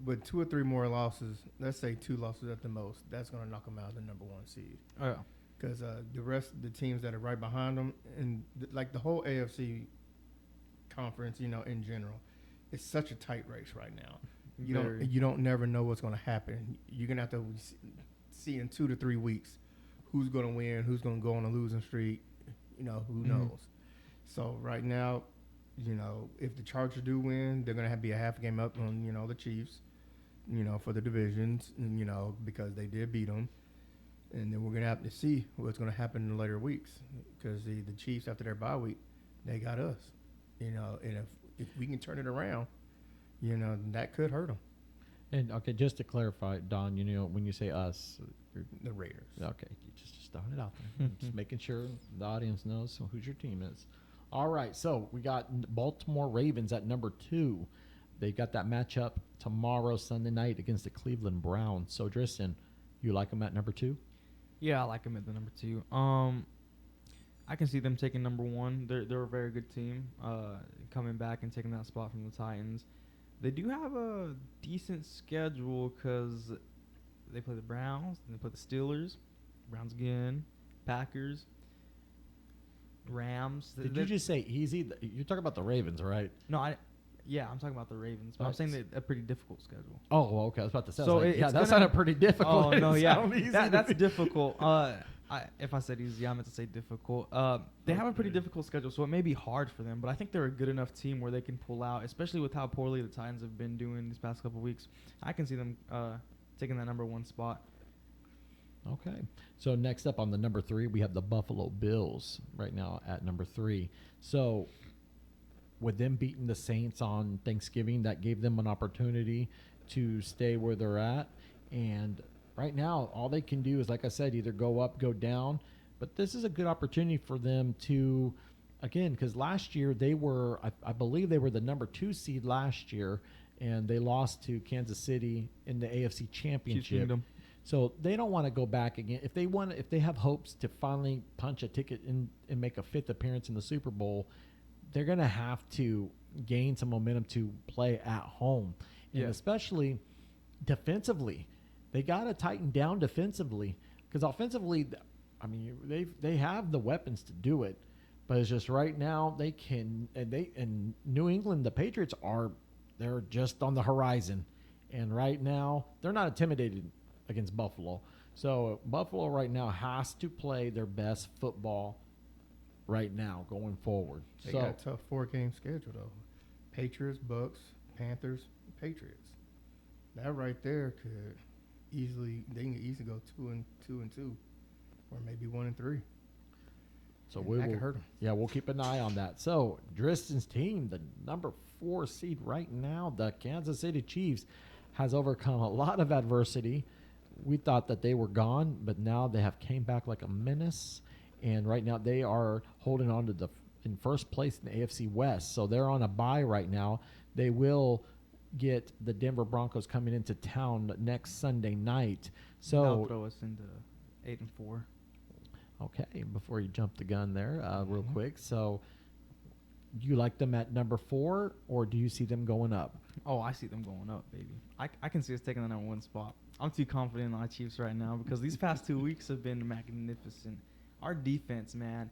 with 2 or 3 more losses, let's say 2 losses at the most, that's going to knock them out of the number 1 seed. Oh, yeah. Because the rest of the teams that are right behind them, and the whole AFC conference, in general, it's such a tight race right now. You don't never know what's going to happen. You're going to have to see in 2 to 3 weeks who's going to win, who's going to go on a losing streak. Who knows? So right now, if the Chargers do win, they're going to be a half game up on, the Chiefs, for the divisions, because they did beat them. And then we're going to have to see what's going to happen in the later weeks, because the Chiefs, after their bye week, they got us, and if we can turn it around, that could hurt them. And, okay, just to clarify, Don, when you say us, The Raiders. Okay, you just throwing it out there. Just making sure the audience knows who's your team is. All right, so we got Baltimore Ravens at number 2. They got that matchup tomorrow, Sunday night, against the Cleveland Browns. So, Tristan, you like them at number 2? Yeah, I like them at the number 2. I can see them taking number one. They're a very good team, coming back and taking that spot from the Titans. They do have a decent schedule because they play the Browns, and they play the Steelers, Browns again, Packers, Rams. Did you just say easy? You're talking about the Ravens, right? No, I'm talking about the Ravens, but I'm saying that a pretty difficult schedule. Oh, well, okay. I was about to say. So yeah, that sounded pretty difficult. Oh no, yeah, Easy that's difficult. If I said easy, I meant to say difficult. They have a pretty difficult schedule, so it may be hard for them. But I think they're a good enough team where they can pull out, especially with how poorly the Titans have been doing these past couple weeks. I can see them taking that number one spot. Okay. So next up on the number 3, we have the Buffalo Bills right now at number 3. So with them beating the Saints on Thanksgiving, that gave them an opportunity to stay where they're at. And right now, all they can do is, like I said, either go up, go down. But this is a good opportunity for them to, again, because last year they were, I believe they were the number 2 seed last year, and they lost to Kansas City in the AFC Championship. So they don't want to go back again. If they have hopes to finally punch a ticket in and make a 5th appearance in the Super Bowl, they're going to have to gain some momentum to play at home. And especially defensively, they got to tighten down defensively, because offensively, I mean, they have the weapons to do it, but it's just right now they can. And New England, the Patriots they're just on the horizon, and right now they're not intimidated against Buffalo. So Buffalo right now has to play their best football right now going forward. They got a tough 4-game schedule though. Patriots, Bucks, Panthers, Patriots. That right there could they can easily go 2-2, or maybe 1-3. So that could hurt them. Yeah, we'll keep an eye on that. So Dristan's team, the number 4 seed right now, the Kansas City Chiefs, has overcome a lot of adversity. We thought that they were gone, but now they have came back like a menace. And right now they are holding on to in first place in the AFC West. So they're on a bye right now. They will get the Denver Broncos coming into town next Sunday night. So that'll throw us into 8-4. Okay, before you jump the gun there, real quick. So do you like them at number 4, or do you see them going up? Oh, I see them going up, baby. I can see us taking the number 1 spot. I'm too confident in our Chiefs right now because these past 2 weeks have been magnificent. Our defense, man,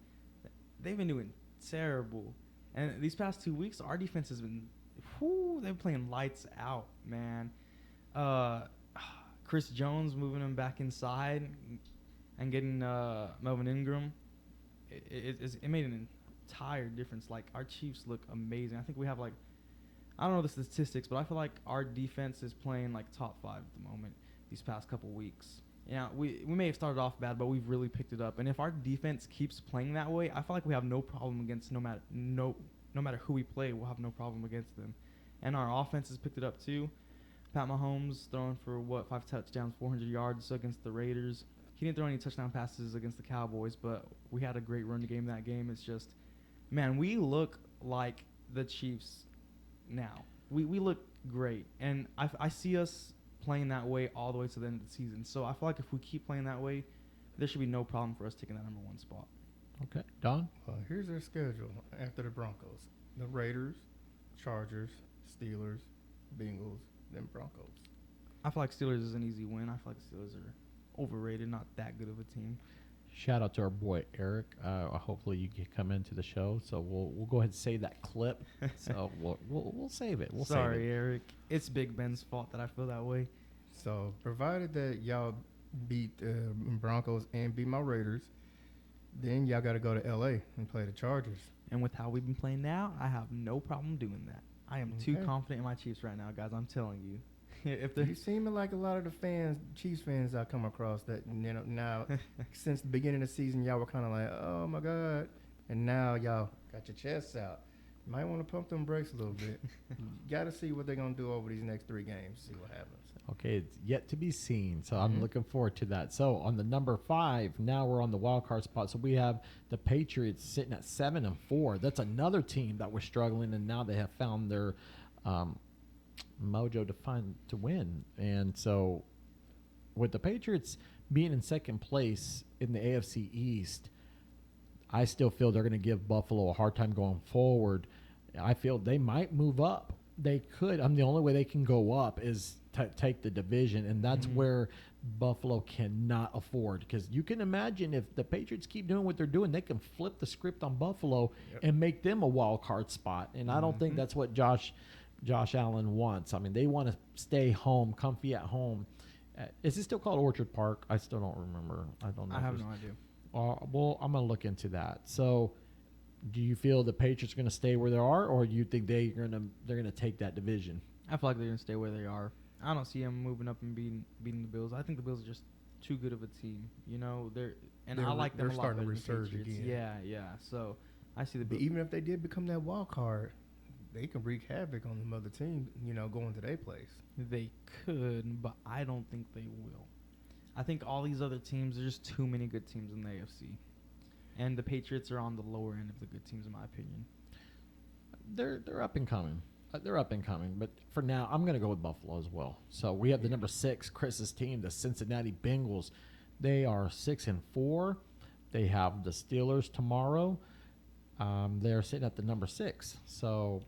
they've been doing terrible. And these past 2 weeks, our defense has been, they're playing lights out, man. Chris Jones moving them back inside and getting Melvin Ingram, it made an entire difference. Like, our Chiefs look amazing. I think we have, like, I don't know the statistics, but I feel like our defense is playing, like, top 5 at the moment these past couple weeks. Yeah, we may have started off bad, but we've really picked it up. And if our defense keeps playing that way, I feel like we have no problem against no matter who we play, we'll have no problem against them. And our offense has picked it up too. Pat Mahomes throwing for 5 touchdowns, 400 yards against the Raiders. He didn't throw any touchdown passes against the Cowboys, but we had a great run game that game. It's just, man, we look like the Chiefs now. We look great, and I see us playing that way all the way to the end of the season. So I feel like if we keep playing that way, there should be no problem for us taking that number 1 spot. Okay, Don? Well, here's their schedule after the Broncos. The Raiders, Chargers, Steelers, Bengals, then Broncos. I feel like Steelers is an easy win. I feel like Steelers are overrated, not that good of a team. Shout out to our boy Eric. Hopefully you can come into the show, so we'll go ahead and save that clip. So we'll save it. Sorry, Eric. It's Big Ben's fault that I feel that way. So provided that y'all beat Broncos and beat my Raiders, then y'all got to go to L.A. and play the Chargers. And with how we've been playing now, I have no problem doing that. I am too confident in my Chiefs right now, guys. I'm telling you. You seem like a lot of the Chiefs fans I come across that, you know, now since the beginning of the season, y'all were kind of like, oh my God, and now y'all got your chests out. You might want to pump them brakes a little bit. Got to see what they're gonna do over these next 3 games. See what happens. Okay, it's yet to be seen, so I'm looking forward to that. So on the number 5, now we're on the wild card spot. So we have the Patriots sitting at 7-4. That's another team that was struggling, and now they have found their mojo to win. And so with the Patriots being in second place in the AFC East, I still feel they're going to give Buffalo a hard time going forward. I feel they might move up. They could. The only way they can go up is take the division, and that's where Buffalo cannot afford. Because you can imagine if the Patriots keep doing what they're doing, they can flip the script on Buffalo and make them a wild card spot. And I don't think that's what Josh Allen wants. I mean, they want to stay home, comfy at home. Is it still called Orchard Park? I still don't remember. I don't know. I have no idea. Well, I'm going to look into that. So, do you feel the Patriots are going to stay where they are, or do you think they're going to take that division? I feel like they're going to stay where they are. I don't see them moving up and beating the Bills. I think the Bills are just too good of a team. You know, I like them a lot starting to better than resurge Patriots. again. Yeah. So I see the But Bills. even if they did become that wild card, they can wreak havoc on the other team, going to their place. They could, but I don't think they will. I think all these other teams, there's just too many good teams in the AFC. And the Patriots are on the lower end of the good teams, in my opinion. They're up and coming. They're up and coming. But for now, I'm going to go with Buffalo as well. So we have the number 6, Chris's team, the Cincinnati Bengals. They are 6-4. They have the Steelers tomorrow. They're sitting at the number 6. So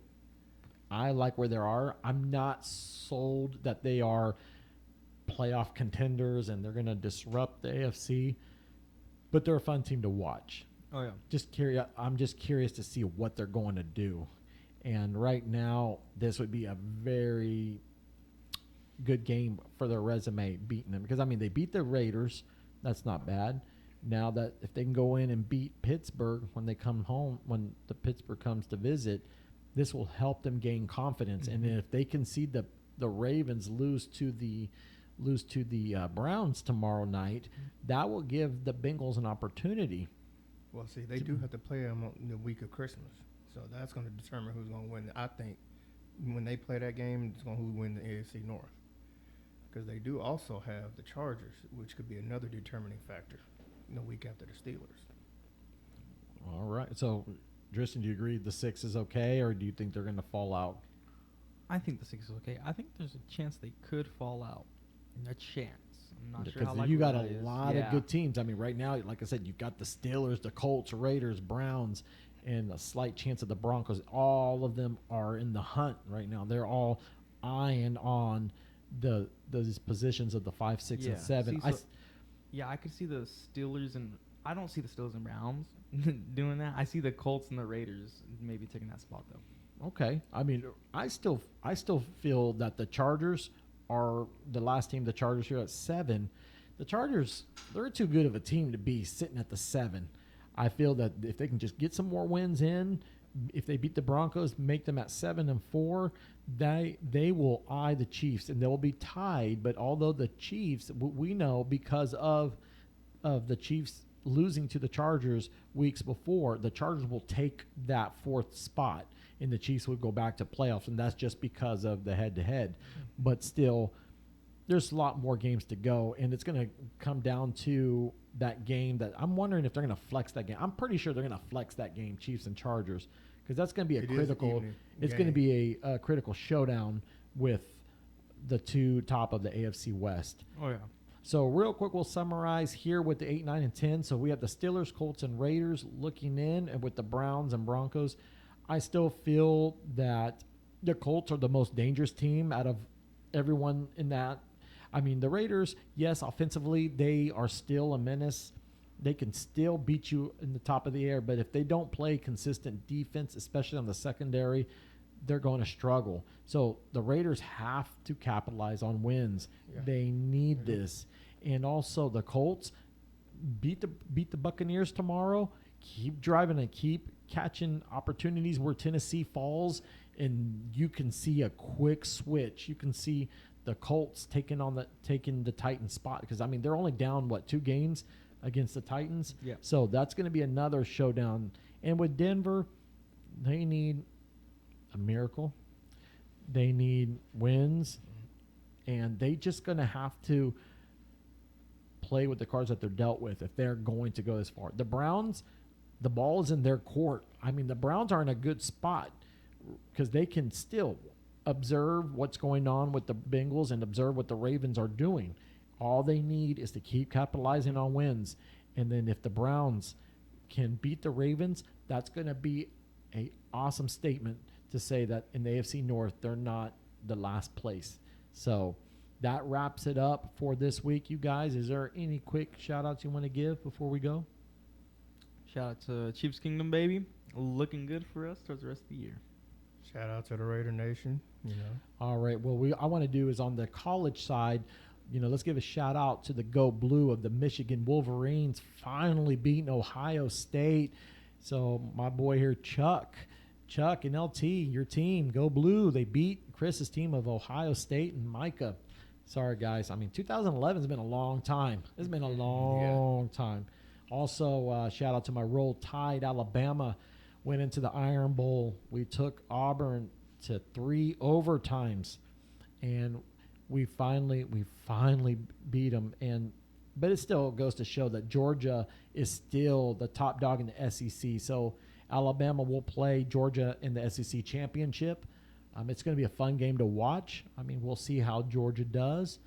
I like where they are. I'm not sold that they are playoff contenders and they're going to disrupt the AFC, but they're a fun team to watch. Oh, yeah. I'm just curious to see what they're going to do. And right now, this would be a very good game for their resume, beating them. Because, they beat the Raiders. That's not bad. Now that if they can go in and beat Pittsburgh when they come home, when the Pittsburgh comes to visit, this will help them gain confidence. And if they can see the Ravens lose to the Browns tomorrow night, that will give the Bengals an opportunity. Well, see, they do have to play them on the week of Christmas. So that's going to determine who's going to win. I think when they play that game, it's going to who win the AFC North. Because they do also have the Chargers, which could be another determining factor the week after the Steelers. All right. So, Tristan, do you agree the 6 is okay, or do you think they're going to fall out? I think the 6 is okay. I think there's a chance they could fall out. A chance. I'm not sure Because how likely you got that a is. lot of good teams. Right now, like I said, you've got the Steelers, the Colts, Raiders, Browns, and a slight chance of the Broncos. All of them are in the hunt right now. They're all eyeing on those positions of the 5, 6, and 7. I could see the Steelers and I don't see the Steelers and Browns doing that. I see the Colts and the Raiders maybe taking that spot though. Okay. I still feel that the Chargers are the last team. The Chargers here at 7. The Chargers, they're too good of a team to be sitting at the 7. I feel that if they can just get some more wins in, if they beat the Broncos, make them at 7-4, they will eye the Chiefs and they'll be tied. But although the Chiefs, we know because of the Chiefs losing to the Chargers weeks before, the Chargers will take that 4th spot and the Chiefs would go back to playoffs, and that's just because of the head-to-head. But still, there's a lot more games to go, and it's going to come down to that game that I'm wondering if they're going to flex that game. I'm pretty sure they're going to flex that game, Chiefs and Chargers, because that's going to be it's going to be a critical showdown with the two top of the AFC West. Oh, yeah. So real quick, we'll summarize here with the 8, 9, and 10. So we have the Steelers, Colts, and Raiders looking in, and with the Browns and Broncos. I still feel that the Colts are the most dangerous team out of everyone in that. The Raiders, yes, offensively, they are still a menace. They can still beat you in the top of the air, but if they don't play consistent defense, especially on the secondary, they're going to struggle. So the Raiders have to capitalize on wins. Yeah. They need this. And also the Colts, beat the Buccaneers tomorrow. Keep driving and keep catching opportunities where Tennessee falls, and you can see a quick switch. You can see the Colts taking the Titans spot, because they're only down 2 games against the Titans. Yeah. So that's going to be another showdown. And with Denver, they need a miracle. They need wins, and they just going to have to play with the cards that they're dealt with if they're going to go this far. The Browns, the ball is in their court. The Browns are in a good spot because they can still observe what's going on with the Bengals and observe what the Ravens are doing. All they need is to keep capitalizing on wins. And then if the Browns can beat the Ravens, that's going to be a awesome statement to say that in the AFC North, they're not the last place. So that wraps it up for this week, you guys. Is there any quick shout-outs you want to give before we go? Shout out to Chiefs Kingdom, baby. Looking good for us towards the rest of the year. Shout out to the Raider Nation. All right. Well, I want to do is on the college side, let's give a shout out to the Go Blue of the Michigan Wolverines finally beating Ohio State. So my boy here, Chuck and LT, your team, Go Blue. They beat Chris's team of Ohio State and Micah. Sorry, guys. 2011 has been a long time. It's been a long time. Also, shout out to my Roll Tide. Alabama went into the Iron Bowl. We took Auburn to 3 overtimes, and we finally beat them. But it still goes to show that Georgia is still the top dog in the SEC. So Alabama will play Georgia in the SEC championship. It's going to be a fun game to watch. We'll see how Georgia does.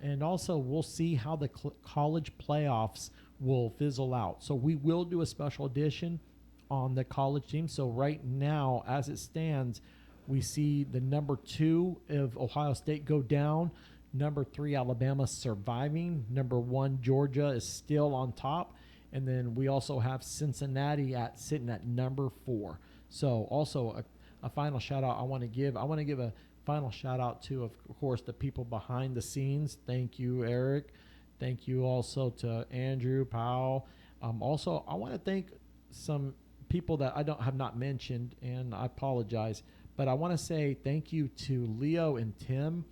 And also we'll see how the college playoffs will fizzle out. So we will do a special edition on the college team. So right now, as it stands, we see the number 2 of Ohio State go down. Number 3, Alabama surviving. Number 1, Georgia is still on top. And then we also have Cincinnati sitting at number 4. So also a final shout out I want to give. I want to give a final shout out to, of course, the people behind the scenes. Thank you, Eric. Thank you also to Andrew Powell. Also, I want to thank some people that I have not mentioned, and I apologize. But I want to say thank you to Leo and Tim.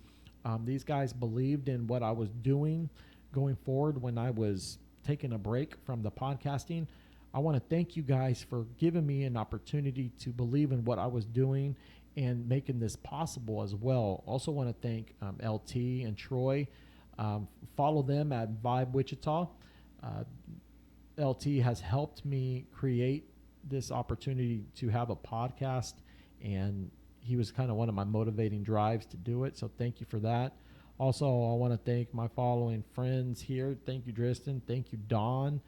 These guys believed in what I was doing going forward when I was taking a break from the podcasting. I want to thank you guys for giving me an opportunity to believe in what I was doing and making this possible as well. Also want to thank LT and Troy. Follow them at Vibe Wichita. LT has helped me create this opportunity to have a podcast, and he was kind of one of my motivating drives to do it. So thank you for that. Also, I want to thank my following friends here. Thank you, Tristan. Thank you, Don.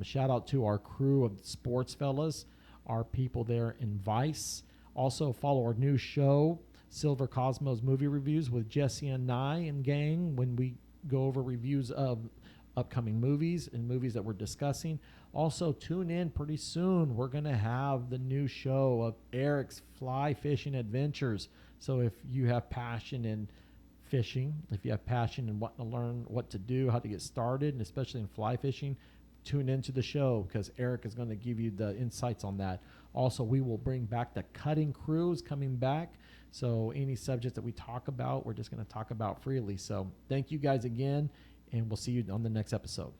Shout out to our crew of Sportsfellas, our people there in Vice. Also, follow our new show, Silver Cosmos Movie Reviews with Jesse and Nye and gang, when we go over reviews of upcoming movies and movies that we're discussing. Also, tune in pretty soon. We're going to have the new show of Eric's Fly Fishing Adventures. So if you have passion in fishing, if you have passion in wanting to learn what to do, how to get started, and especially in fly fishing, tune into the show because Eric is going to give you the insights on that. Also, we will bring back the cutting crews coming back. So any subject that we talk about, we're just going to talk about freely. So thank you guys again, and we'll see you on the next episode.